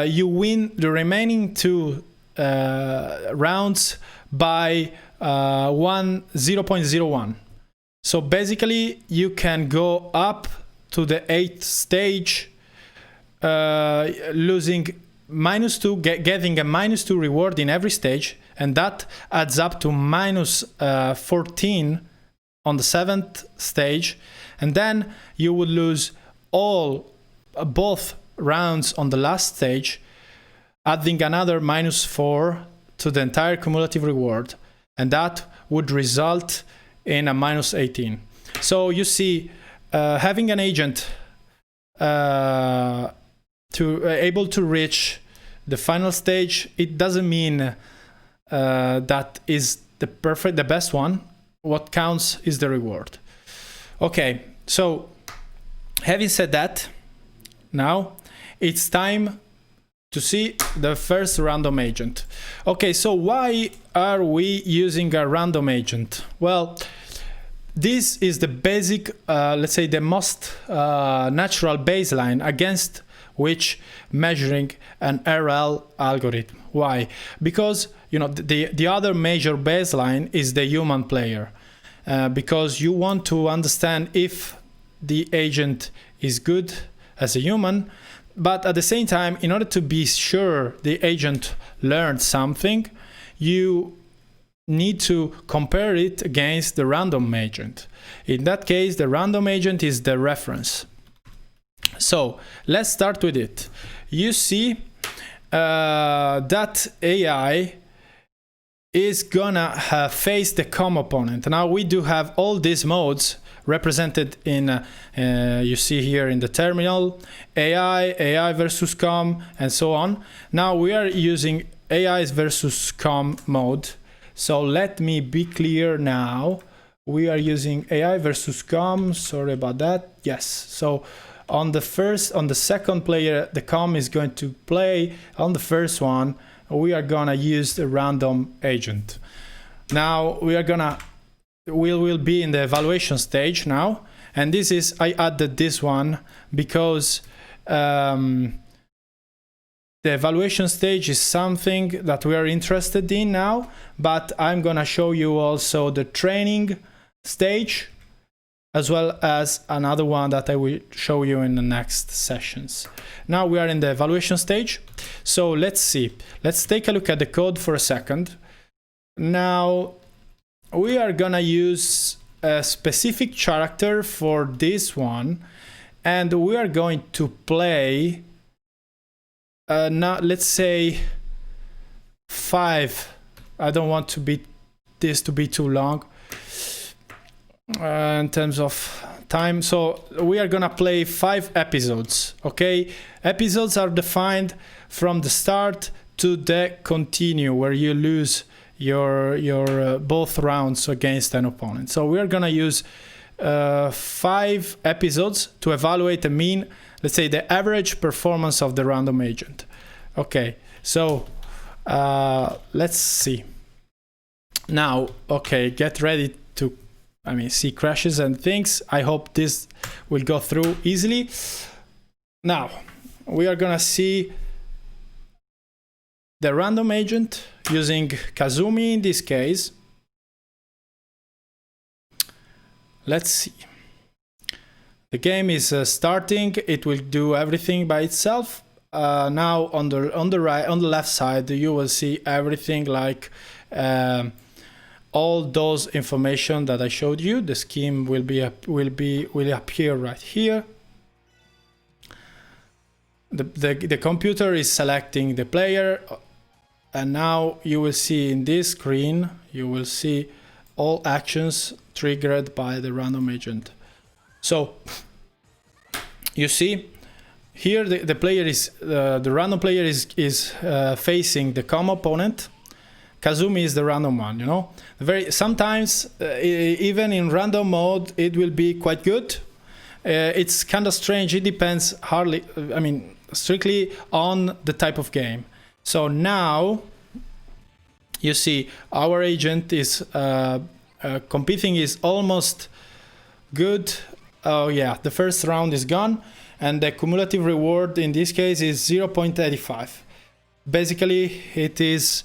you win the remaining 2 rounds by 0.01. So basically you can go up to the 8th stage, losing -2, getting a -2 reward in every stage, and that adds up to -14 on the 7th stage, and then you would lose both rounds on the last stage, adding another -4 to the entire cumulative reward, and that would result in a -18. So you see, having an agent able to reach the final stage, it doesn't mean that is the best one. What counts is the reward. Okay, so having said that, now it's time to see the first random agent. Okay, so why are we using a random agent? Well, this is the basic, let's say the most natural baseline against which measuring an RL algorithm. Why? Because the other major baseline is the human player, because you want to understand if the agent is good as a human, but at the same time, in order to be sure the agent learned something, you need to compare it against the random agent. In that case, the random agent is the reference. So let's start with it. You see that AI is gonna face the COM opponent. Now we do have all these modes represented in, you see here in the terminal, AI versus COM, and so on. Now we are using AI versus COM mode. So let me be clear now. We are using AI versus COM, sorry about that. Yes, so on the second player, the COM is going to play. On the first one, we are gonna use the random agent. Now we will be in the evaluation stage now, and this is, I added this one because the evaluation stage is something that we are interested in now, but I'm gonna show you also the training stage, as well as another one that I will show you in the next sessions. Now we are in the evaluation stage. So let's see. Let's take a look at the code for a second. Now we are gonna use a specific character for this one, and we are going to play now, let's say 5. I don't want this to be too long in terms of time, so we are gonna play 5 episodes. Okay, episodes are defined from the start to the continue, where you lose your both rounds against an opponent. So we are gonna use 5 episodes to evaluate the mean, let's say the average performance of the random agent. Okay, so Let's see. Now, okay, get ready to, see crashes and things. I hope this will go through easily. Now, we are gonna see the random agent using Kazumi in this case. Let's see. The game is starting. It will do everything by itself. Now on the right, on the left side, you will see everything like all those information that I showed you. The scheme will appear right here. The computer is selecting the player, and now you will see in this screen, you will see all actions triggered by the random agent. So you see here the player is the random player is facing the COM opponent. Kazumi is the random one, you know. Sometimes even in random mode it will be quite good. It's kind of strange. It depends strictly on the type of game. So now you see our agent is competing is almost good. Oh yeah, the first round is gone, and the cumulative reward in this case is 0.85. Basically, it is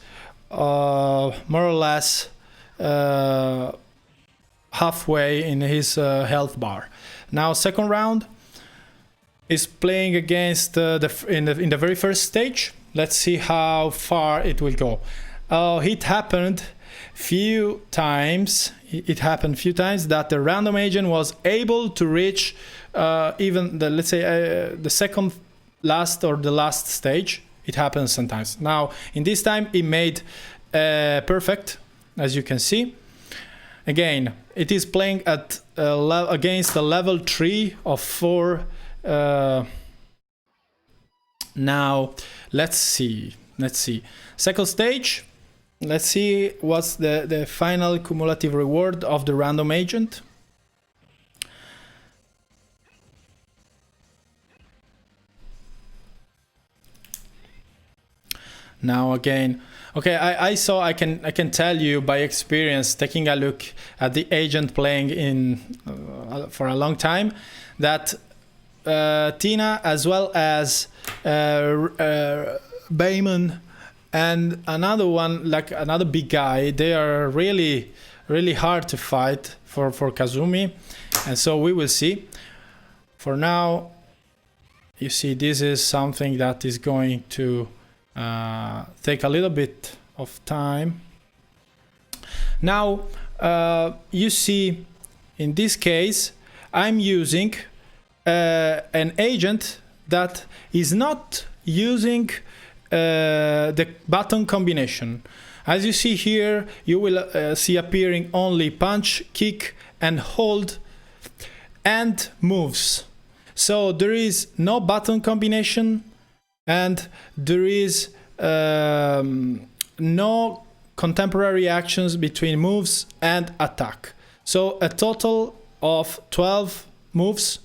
more or less halfway in his health bar. Now, second round is playing against in the very first stage. Let's see how far it will go. It happened few times. It happened few times that the random agent was able to reach even the, let's say, the second last or the last stage. It happens sometimes. Now, in this time, it made perfect, as you can see. Again, it is playing at against a level 3 of 4. Now, let's see. Second stage. Let's see what's the final cumulative reward of the random agent. Now again, okay, I can tell you by experience, taking a look at the agent playing in for a long time, that Tina as well as Bayman and another one, like another big guy, they are really hard to fight for Kazumi, and so we will see. For now, you see, this is something that is going to take a little bit of time. Now, you see, in this case, I'm using an agent that is not using the button combination. As you see here, you will see appearing only punch, kick, and hold, and moves. So there is no button combination, and there is no contemporary actions between moves and attack. So a total of 12 moves.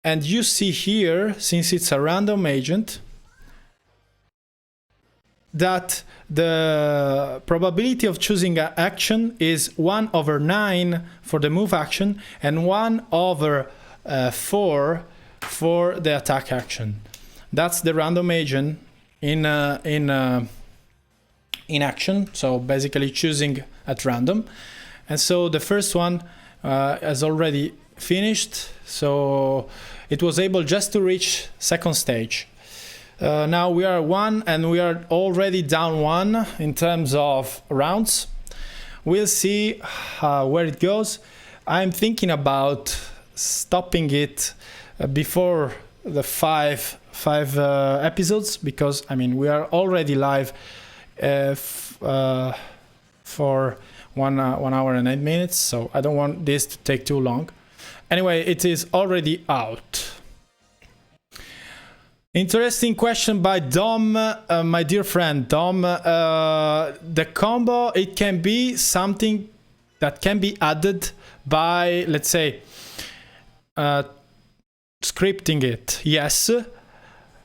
And you see here, since it's a random agent, that the probability of choosing an action is 1/9 for the move action and 1/4 for the attack action. That's the random agent in action, so basically choosing at random. And so the first one has already finished, so it was able just to reach second stage. Now we are 1 and we are already down 1 in terms of rounds. We'll see where it goes. I'm thinking about stopping it before the five episodes, because we are already live for 1 hour and 8 minutes, so I don't want this to take too long. Anyway, it is already out. Interesting question by Dom, my dear friend Dom. The combo, it can be something that can be added by, let's say, scripting it. Yes.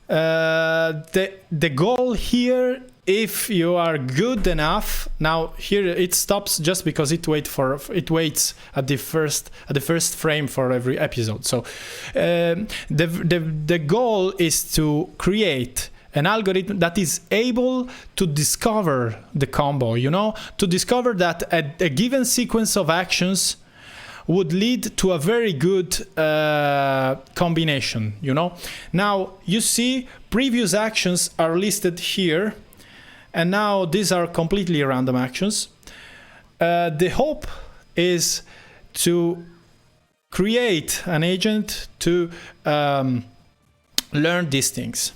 The goal here if you are good enough, now here it stops just because it waits at the first frame for every episode. So the goal is to create an algorithm that is able to discover the combo, to discover that a given sequence of actions would lead to a very good combination, Now, you see, previous actions are listed here, and now these are completely random actions. The hope is to create an agent to learn these things.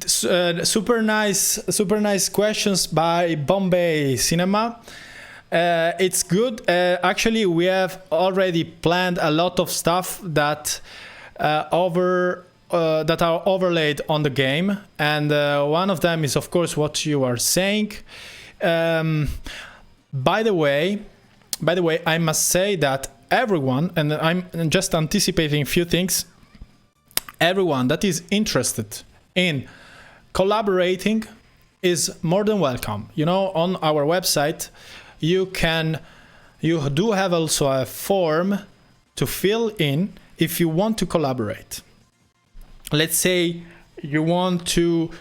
Super nice questions by Bombay Cinema. It's good. Actually, we have already planned a lot of stuff that are overlaid on the game, and one of them is, of course, what you are saying. By the way, I must say that everyone, and I'm just anticipating a few things, everyone that is interested in collaborating is more than welcome. On our website, you do have also a form to fill in if you want to collaborate. Let's say you want to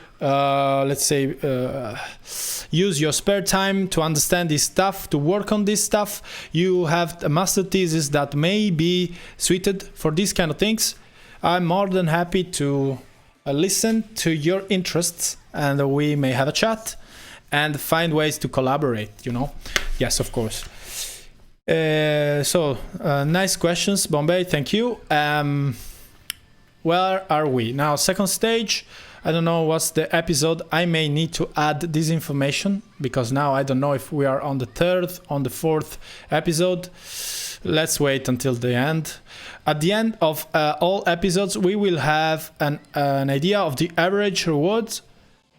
use your spare time to understand this stuff, to work on this stuff. You have a master thesis that may be suited for these kind of things. I'm more than happy to listen to your interests, and we may have a chat and find ways to collaborate, Yes, of course. Nice questions, Bombay. Thank you. Where are we? Now, second stage. I don't know what's the episode. I may need to add this information because now I don't know if we are on the third, on the fourth episode. Let's wait until the end. At the end of all episodes, we will have an idea of the average rewards,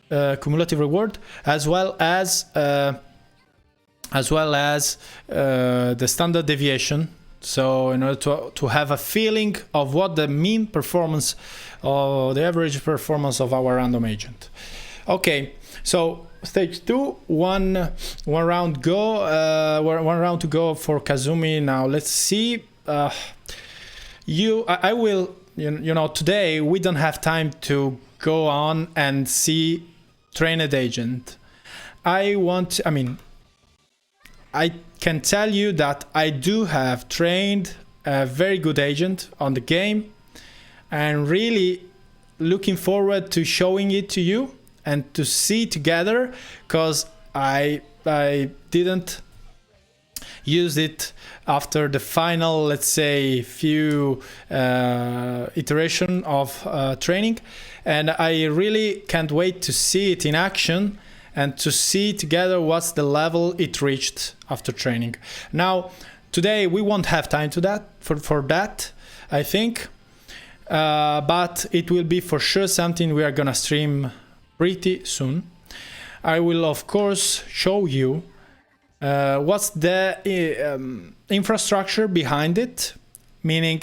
cumulative reward, as well as the standard deviation. So in order to have a feeling of what the mean performance or the average performance of our random agent. Okay, so stage 2, one round to go for Kazumi. Now let's see. I will. Today we don't have time to go on and see trained agent. I can tell you that I do have trained a very good agent on the game, and really looking forward to showing it to you and to see together, because I didn't use it after the final, let's say, few iteration of training, and I really can't wait to see it in action and to see together what's the level it reached after training. Now, today we won't have time to that for that, I think, but it will be for sure something we are gonna stream pretty soon. I will, of course, show you what's the infrastructure behind it, meaning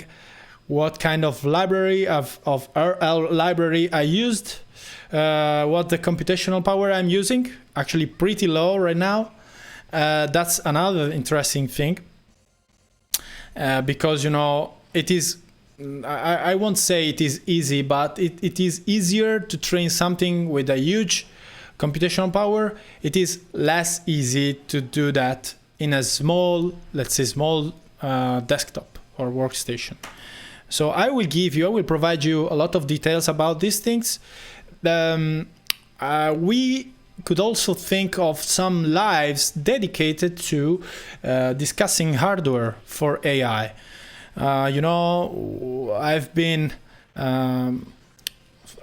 what kind of library of RL library I used, what the computational power I'm using, actually pretty low right now. That's another interesting thing, because it is, I won't say it is easy, but it is easier to train something with a huge computational power. It is less easy to do that in a small, let's say small desktop or workstation. So I will provide you a lot of details about these things. We could also think of some lives dedicated to discussing hardware for AI. I've been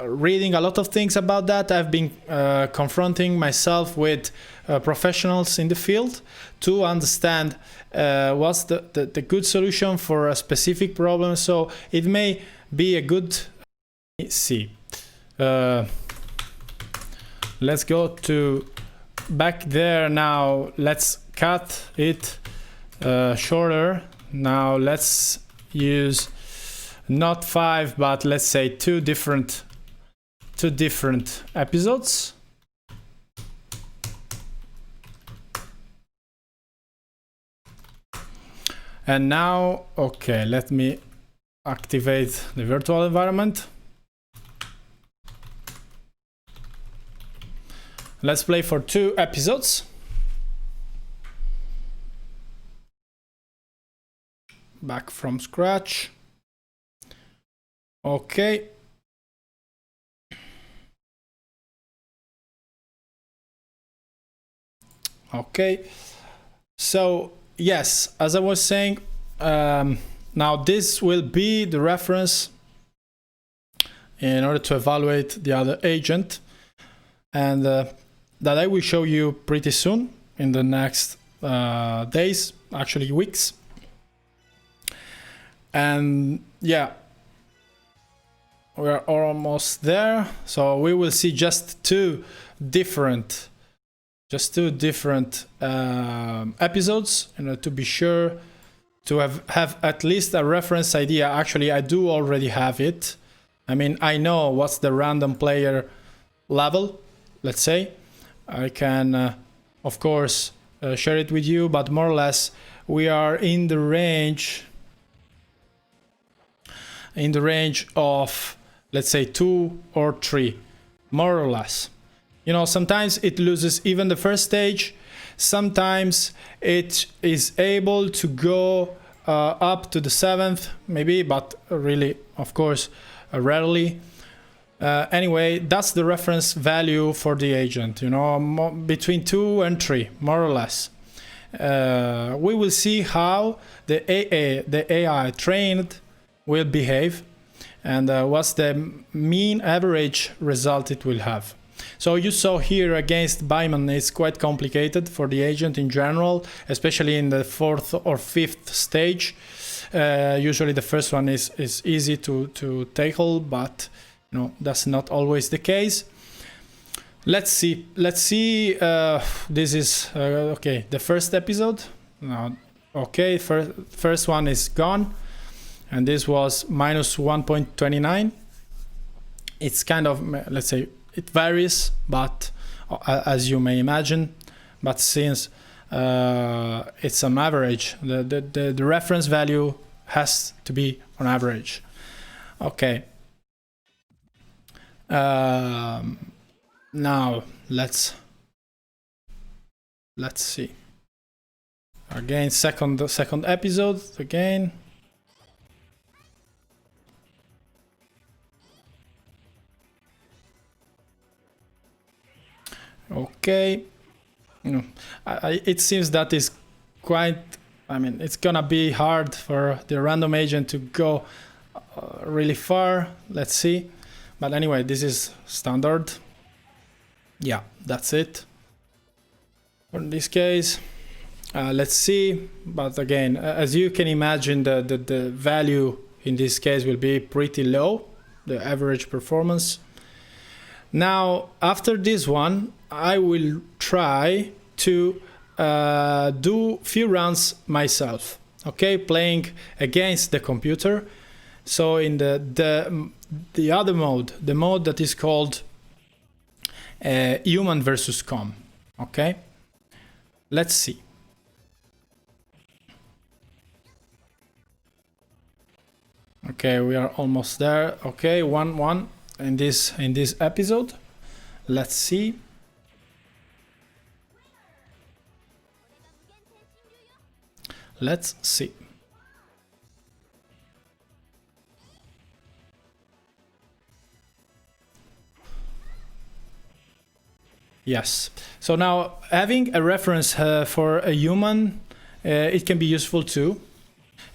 reading a lot of things about that. I've been confronting myself with professionals in the field to understand what's the good solution for a specific problem. So it may be a good see. Let's go to back there now. Let's cut it shorter. Now let's use not 5, but let's say 2 different two different episodes. And now, okay, let me activate the virtual environment. Let's play for 2 episodes. Back from scratch. Okay. Okay. So, yes, as I was saying, now this will be the reference in order to evaluate the other agent. And that I will show you pretty soon in the next days, actually weeks. And yeah, we're almost there. So we will see just two different episodes, you know, to be sure to have at least a reference idea. Actually, I do already have it. I mean, I know what's the random player level, let's say. I can, of course, share it with you, but more or less we are in the range of, let's say, 2 or 3, more or less. You know, sometimes it loses even the first stage. Sometimes it is able to go up to the 7th, maybe, but really, of course, rarely. Anyway, that's the reference value for the agent, you know, between 2 and 3, more or less. We will see how the AI trained will behave and what's the mean average result it will have. So you saw here against Byman, it's quite complicated for the agent in general, especially in the 4th or 5th stage. Usually the first one is easy to tackle, but you know, that's not always the case. Let's see. This is okay, the first episode. Okay, first one is gone, and this was minus 1.29. It's kind of, let's say, it varies, but as you may imagine, but since it's an average, the reference value has to be on average. Okay. Now let's see. Again, second episode again. Okay, you know, it seems that is quite, I mean, it's gonna be hard for the random agent to go really far. Let's see. But anyway, this is standard. Yeah, that's it. In this case, let's see. But again, as you can imagine, the value in this case will be pretty low, the average performance. Now, after this one, I will try to do few rounds myself. Okay, playing against the computer. So in the other mode, the mode that is called human versus com. Okay, let's see. Okay, we are almost there. Okay, 1-1 in this episode. Let's see. Let's see. Yes. So now having a reference for a human, it can be useful too.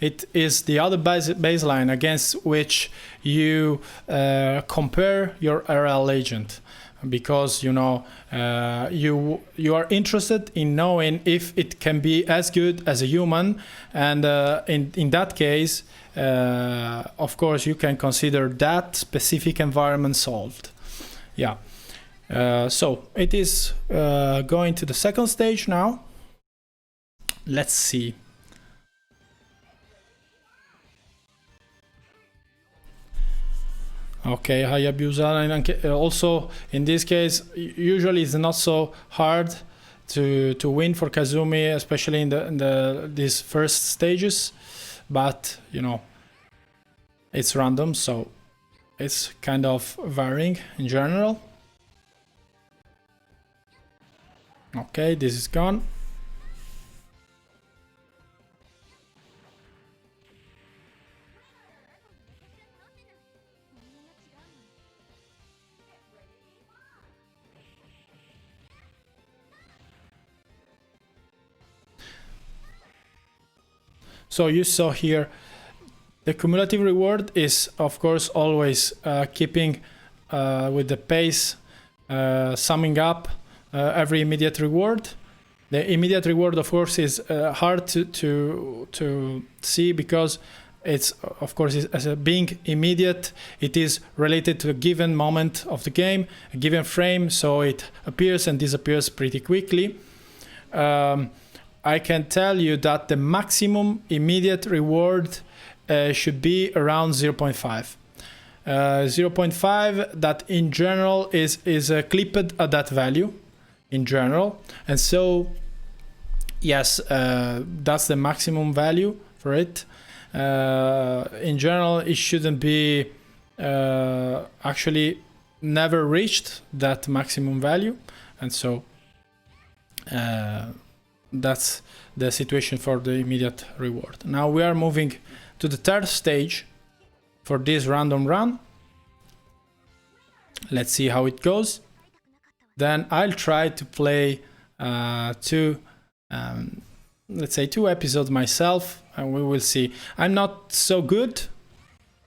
It is the other baseline against which you compare your RL agent, because you know you are interested in knowing if it can be as good as a human, and in that case, of course, you can consider that specific environment solved. Yeah. So it is going to the second stage now. Let's see. Okay, Hayabusa, and also in this case, usually it's not so hard to win for Kazumi, especially in these first stages, but you know, it's random, so it's kind of varying in general. Okay, this is gone. So you saw here, the cumulative reward is of course always keeping with the pace, summing up every immediate reward. The immediate reward of course is hard to see because it's of course as a being immediate, it is related to a given moment of the game, a given frame, so it appears and disappears pretty quickly. I can tell you that the maximum immediate reward should be around 0.5. 0.5 that in general is clipped at that value in general, and so yes, that's the maximum value for it. In general, it shouldn't be actually never reached that maximum value, and so that's the situation for the immediate reward. Now we are moving to the third stage for this random run. Let's see how it goes. Then I'll try to play two episodes myself, and we will see. I'm not so good.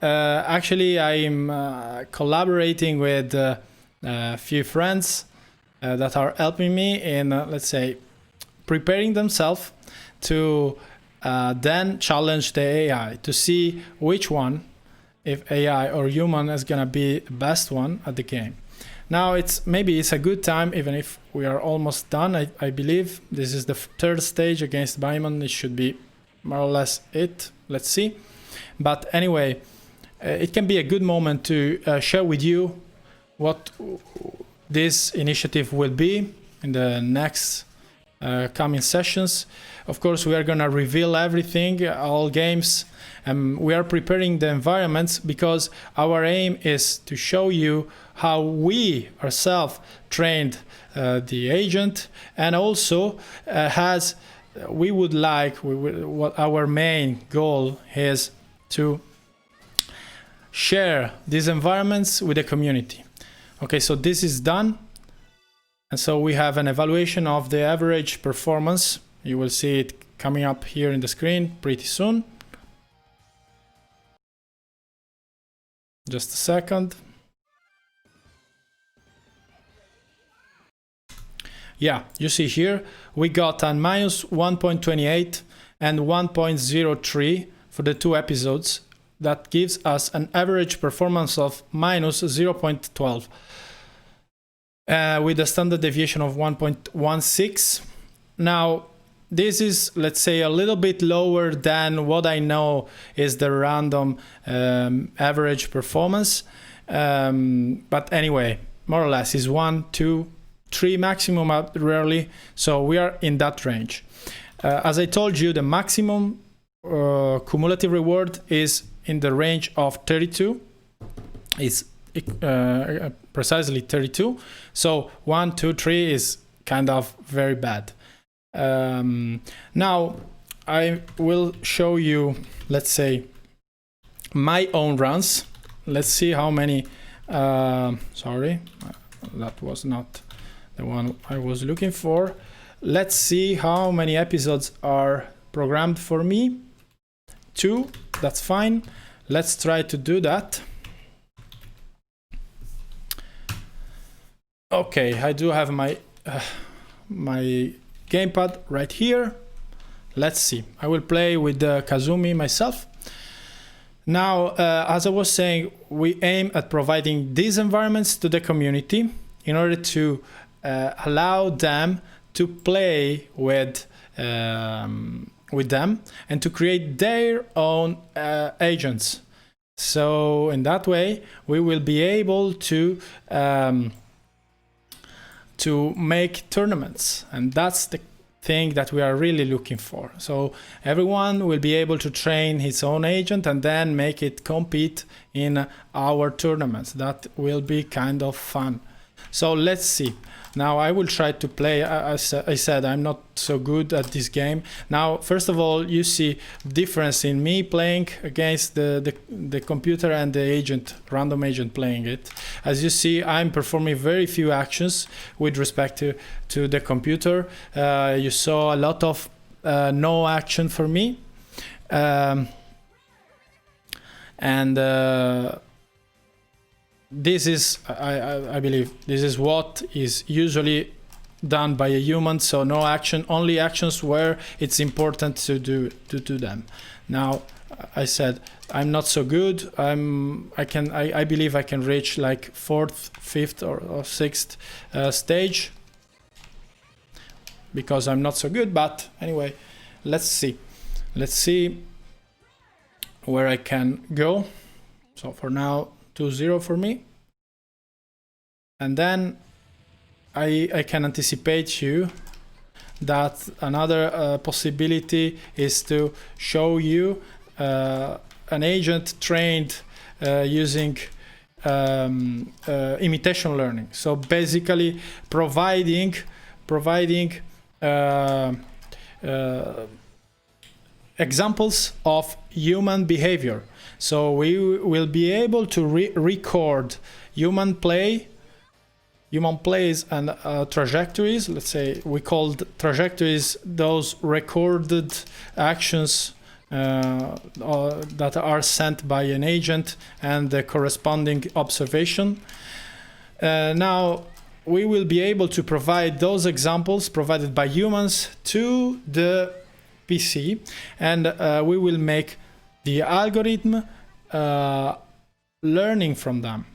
Actually, I'm collaborating with a few friends that are helping me in, let's say, preparing themselves to then challenge the AI to see which one, if AI or human, is gonna be the best one at the game. Now maybe it's a good time, even if we are almost done. I believe this is the third stage against Baimon. It should be more or less it. Let's see. But anyway, it can be a good moment to share with you what this initiative will be in the next coming sessions. Of course, we are gonna reveal everything, all games, and we are preparing the environments because our aim is to show you how we ourselves trained the agent, and also what our main goal is to share these environments with the community. Okay, so this is done. And so we have an evaluation of the average performance. You will see it coming up here in the screen pretty soon. Just a second. Yeah, you see here, we got a minus 1.28 and 1.03 for the two episodes. That gives us an average performance of minus 0.12. With a standard deviation of 1.16. Now, this is, let's say, a little bit lower than what I know is the random average performance. But anyway, more or less is 1, 2, 3 maximum, rarely. So we are in that range. As I told you, the maximum cumulative reward is in the range of 32. It's precisely 32. So 1, 2, 3 is kind of very bad. Now I will show you, let's say, my own runs. Let's see how many. Sorry, that was not the one I was looking for. Let's see how many episodes are programmed for me. 2, that's fine. Let's try to do that. Okay, I do have my my gamepad right here. Let's see. I will play with Kazumi myself. Now, as I was saying, we aim at providing these environments to the community in order to allow them to play with them and to create their own agents. So in that way, we will be able to make tournaments, and that's the thing that we are really looking for. So everyone will be able to train his own agent and then make it compete in our tournaments. That will be kind of fun. So let's see. Now I will try to play. I said I'm not so good at this game. Now, first of all, you see difference in me playing against the computer and the agent, random agent playing it. As you see, I'm performing very few actions with respect to the computer. You saw a lot of no action for me. This is, I believe, this is what is usually done by a human. So no action, only actions where it's important to do them. Now, I said I'm not so good. I believe I can reach like 4th, 5th, or 6th stage because I'm not so good. But anyway, let's see. Let's see where I can go. So for now, 2-0 for me, and then I can anticipate you that another possibility is to show you an agent trained using imitation learning. So basically providing examples of human behavior. So we will be able to record human plays and trajectories. Let's say we called trajectories those recorded actions that are sent by an agent and the corresponding observation. Now we will be able to provide those examples provided by humans to the PC, and we will make the algorithm learning from them.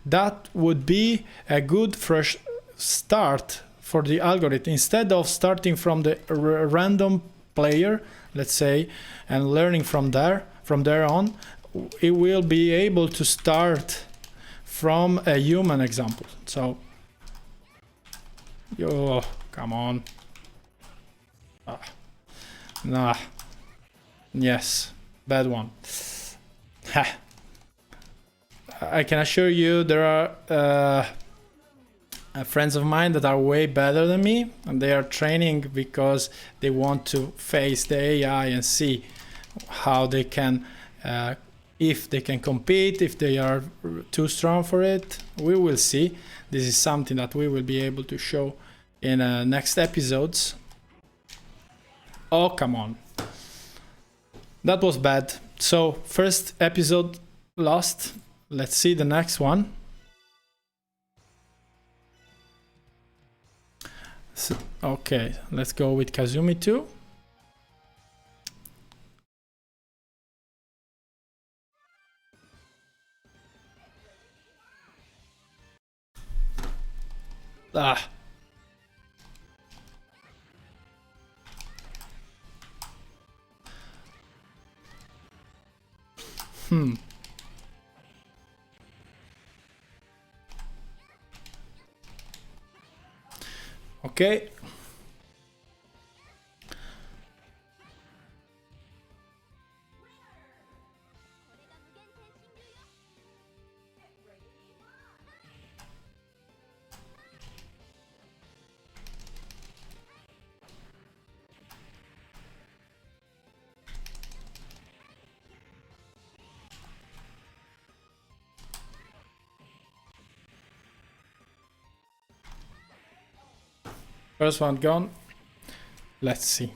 That would be a good fresh start for the algorithm. Instead of starting from the random player, let's say, and learning from there on, it will be able to start from a human example. So, come on. Nah. Yes. Bad one. I can assure you there are friends of mine that are way better than me, and they are training because they want to face the AI and see how they can, if they can compete, if they are too strong for it. We will see. This is something that we will be able to show in next episodes. Oh, come on. That was bad. So first episode lost. Let's see the next one. So, okay, let's go with Kazumi 2. Ah. Okay. First one gone. Let's see.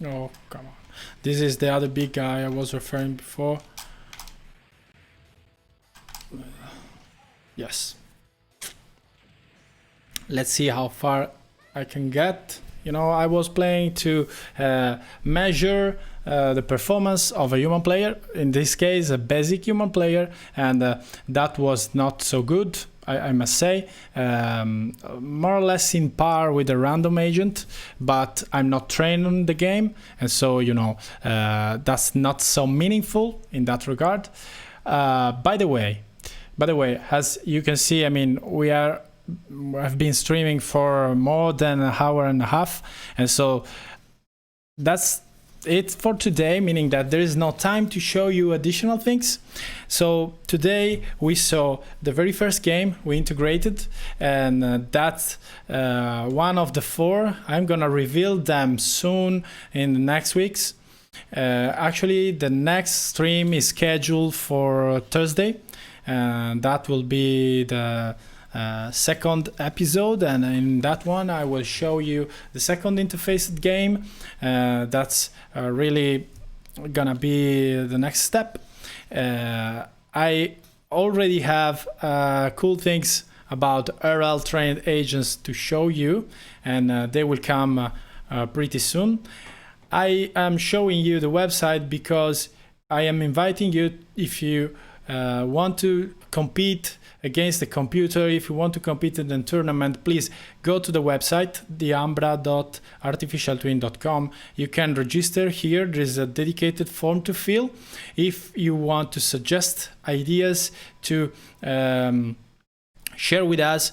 Oh, come on. This is the other big guy I was referring before. Yes. Let's see how far I can get. I was playing to measure the performance of a human player, in this case a basic human player, and that was not so good, I must say. More or less in par with a random agent, but I'm not trained on the game, and so that's not so meaningful in that regard. By the way, as you can see, I've been streaming for more than an hour and a half, and so that's it for today, meaning that there is no time to show you additional things. So today we saw the very first game we integrated, and that's one of the 4. I'm gonna reveal them soon in the next weeks. Actually, the next stream is scheduled for Thursday, and that will be the second episode, and in that one I will show you the second interfaced game. That's really gonna be the next step. I already have cool things about RL trained agents to show you, and they will come pretty soon. I am showing you the website because I am inviting you, if you want to compete against the computer, if you want to compete in the tournament, please go to the website diambra.artificialtwin.com. You can register here. There is a dedicated form to fill. If you want to suggest ideas to share with us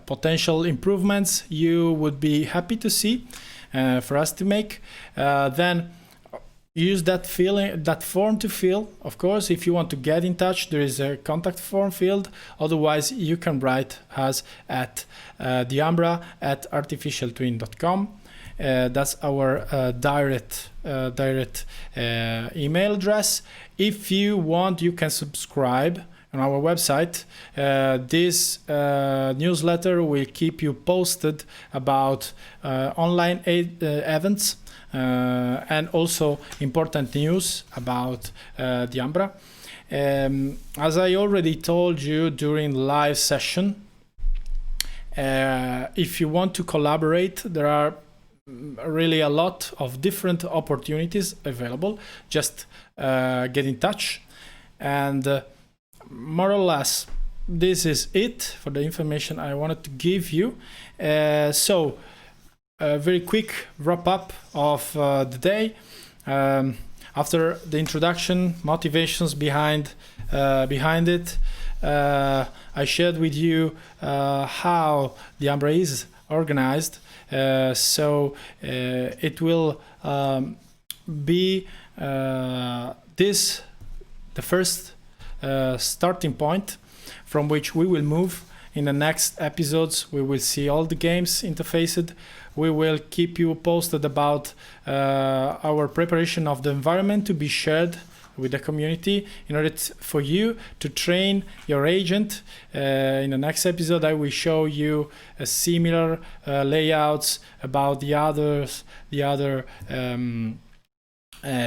potential improvements you would be happy to see for us to make, then use that form to fill. Of course, if you want to get in touch, there is a contact form field. Otherwise, you can write us at diambra@artificialtwin.com. That's our direct email address. If you want, you can subscribe on our website. This newsletter will keep you posted about online events and also important news about DIAMBRA. As I already told you during the live session, if you want to collaborate, there are really a lot of different opportunities available. Just get in touch, and more or less this is it for the information I wanted to give you. So a very quick wrap up of the day. After the introduction, motivations behind it, I shared with you how DIAMBRA is organized. So it will be the first starting point from which we will move. In the next episodes, we will see all the games interfaced. We will keep you posted about our preparation of the environment to be shared with the community in order for you to train your agent. In the next episode, I will show you a similar layouts about the other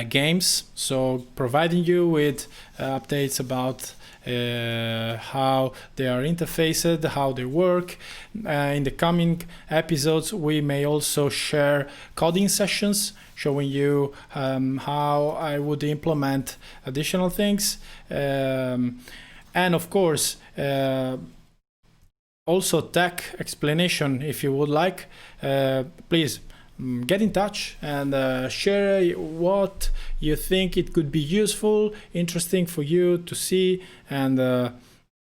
games. So providing you with updates about how they are interfaced, how they work. In the coming episodes, we may also share coding sessions showing you how I would implement additional things. And of course, also tech explanation if you would like. Please get in touch and share what you think it could be useful, interesting for you to see, and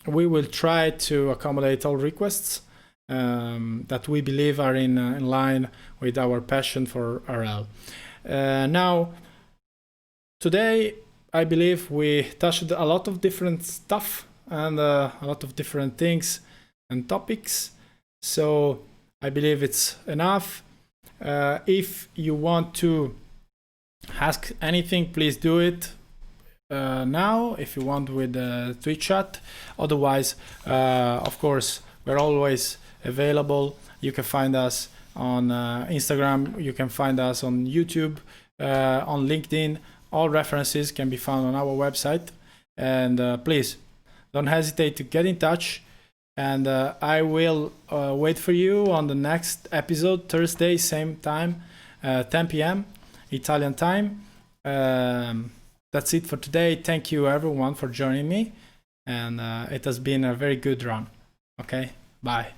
we will try to accommodate all requests that we believe are in line with our passion for RL. Now, today I believe we touched a lot of different stuff and a lot of different things and topics, so I believe it's enough. If you want to ask anything, please do it now, if you want, with the Twitch chat. Otherwise, of course, we're always available. You can find us on Instagram, you can find us on YouTube, on LinkedIn. All references can be found on our website. And please don't hesitate to get in touch. And I will wait for you on the next episode, Thursday, same time, 10 p.m. Italian time. That's it for today. Thank you everyone for joining me. And it has been a very good run. Okay, bye.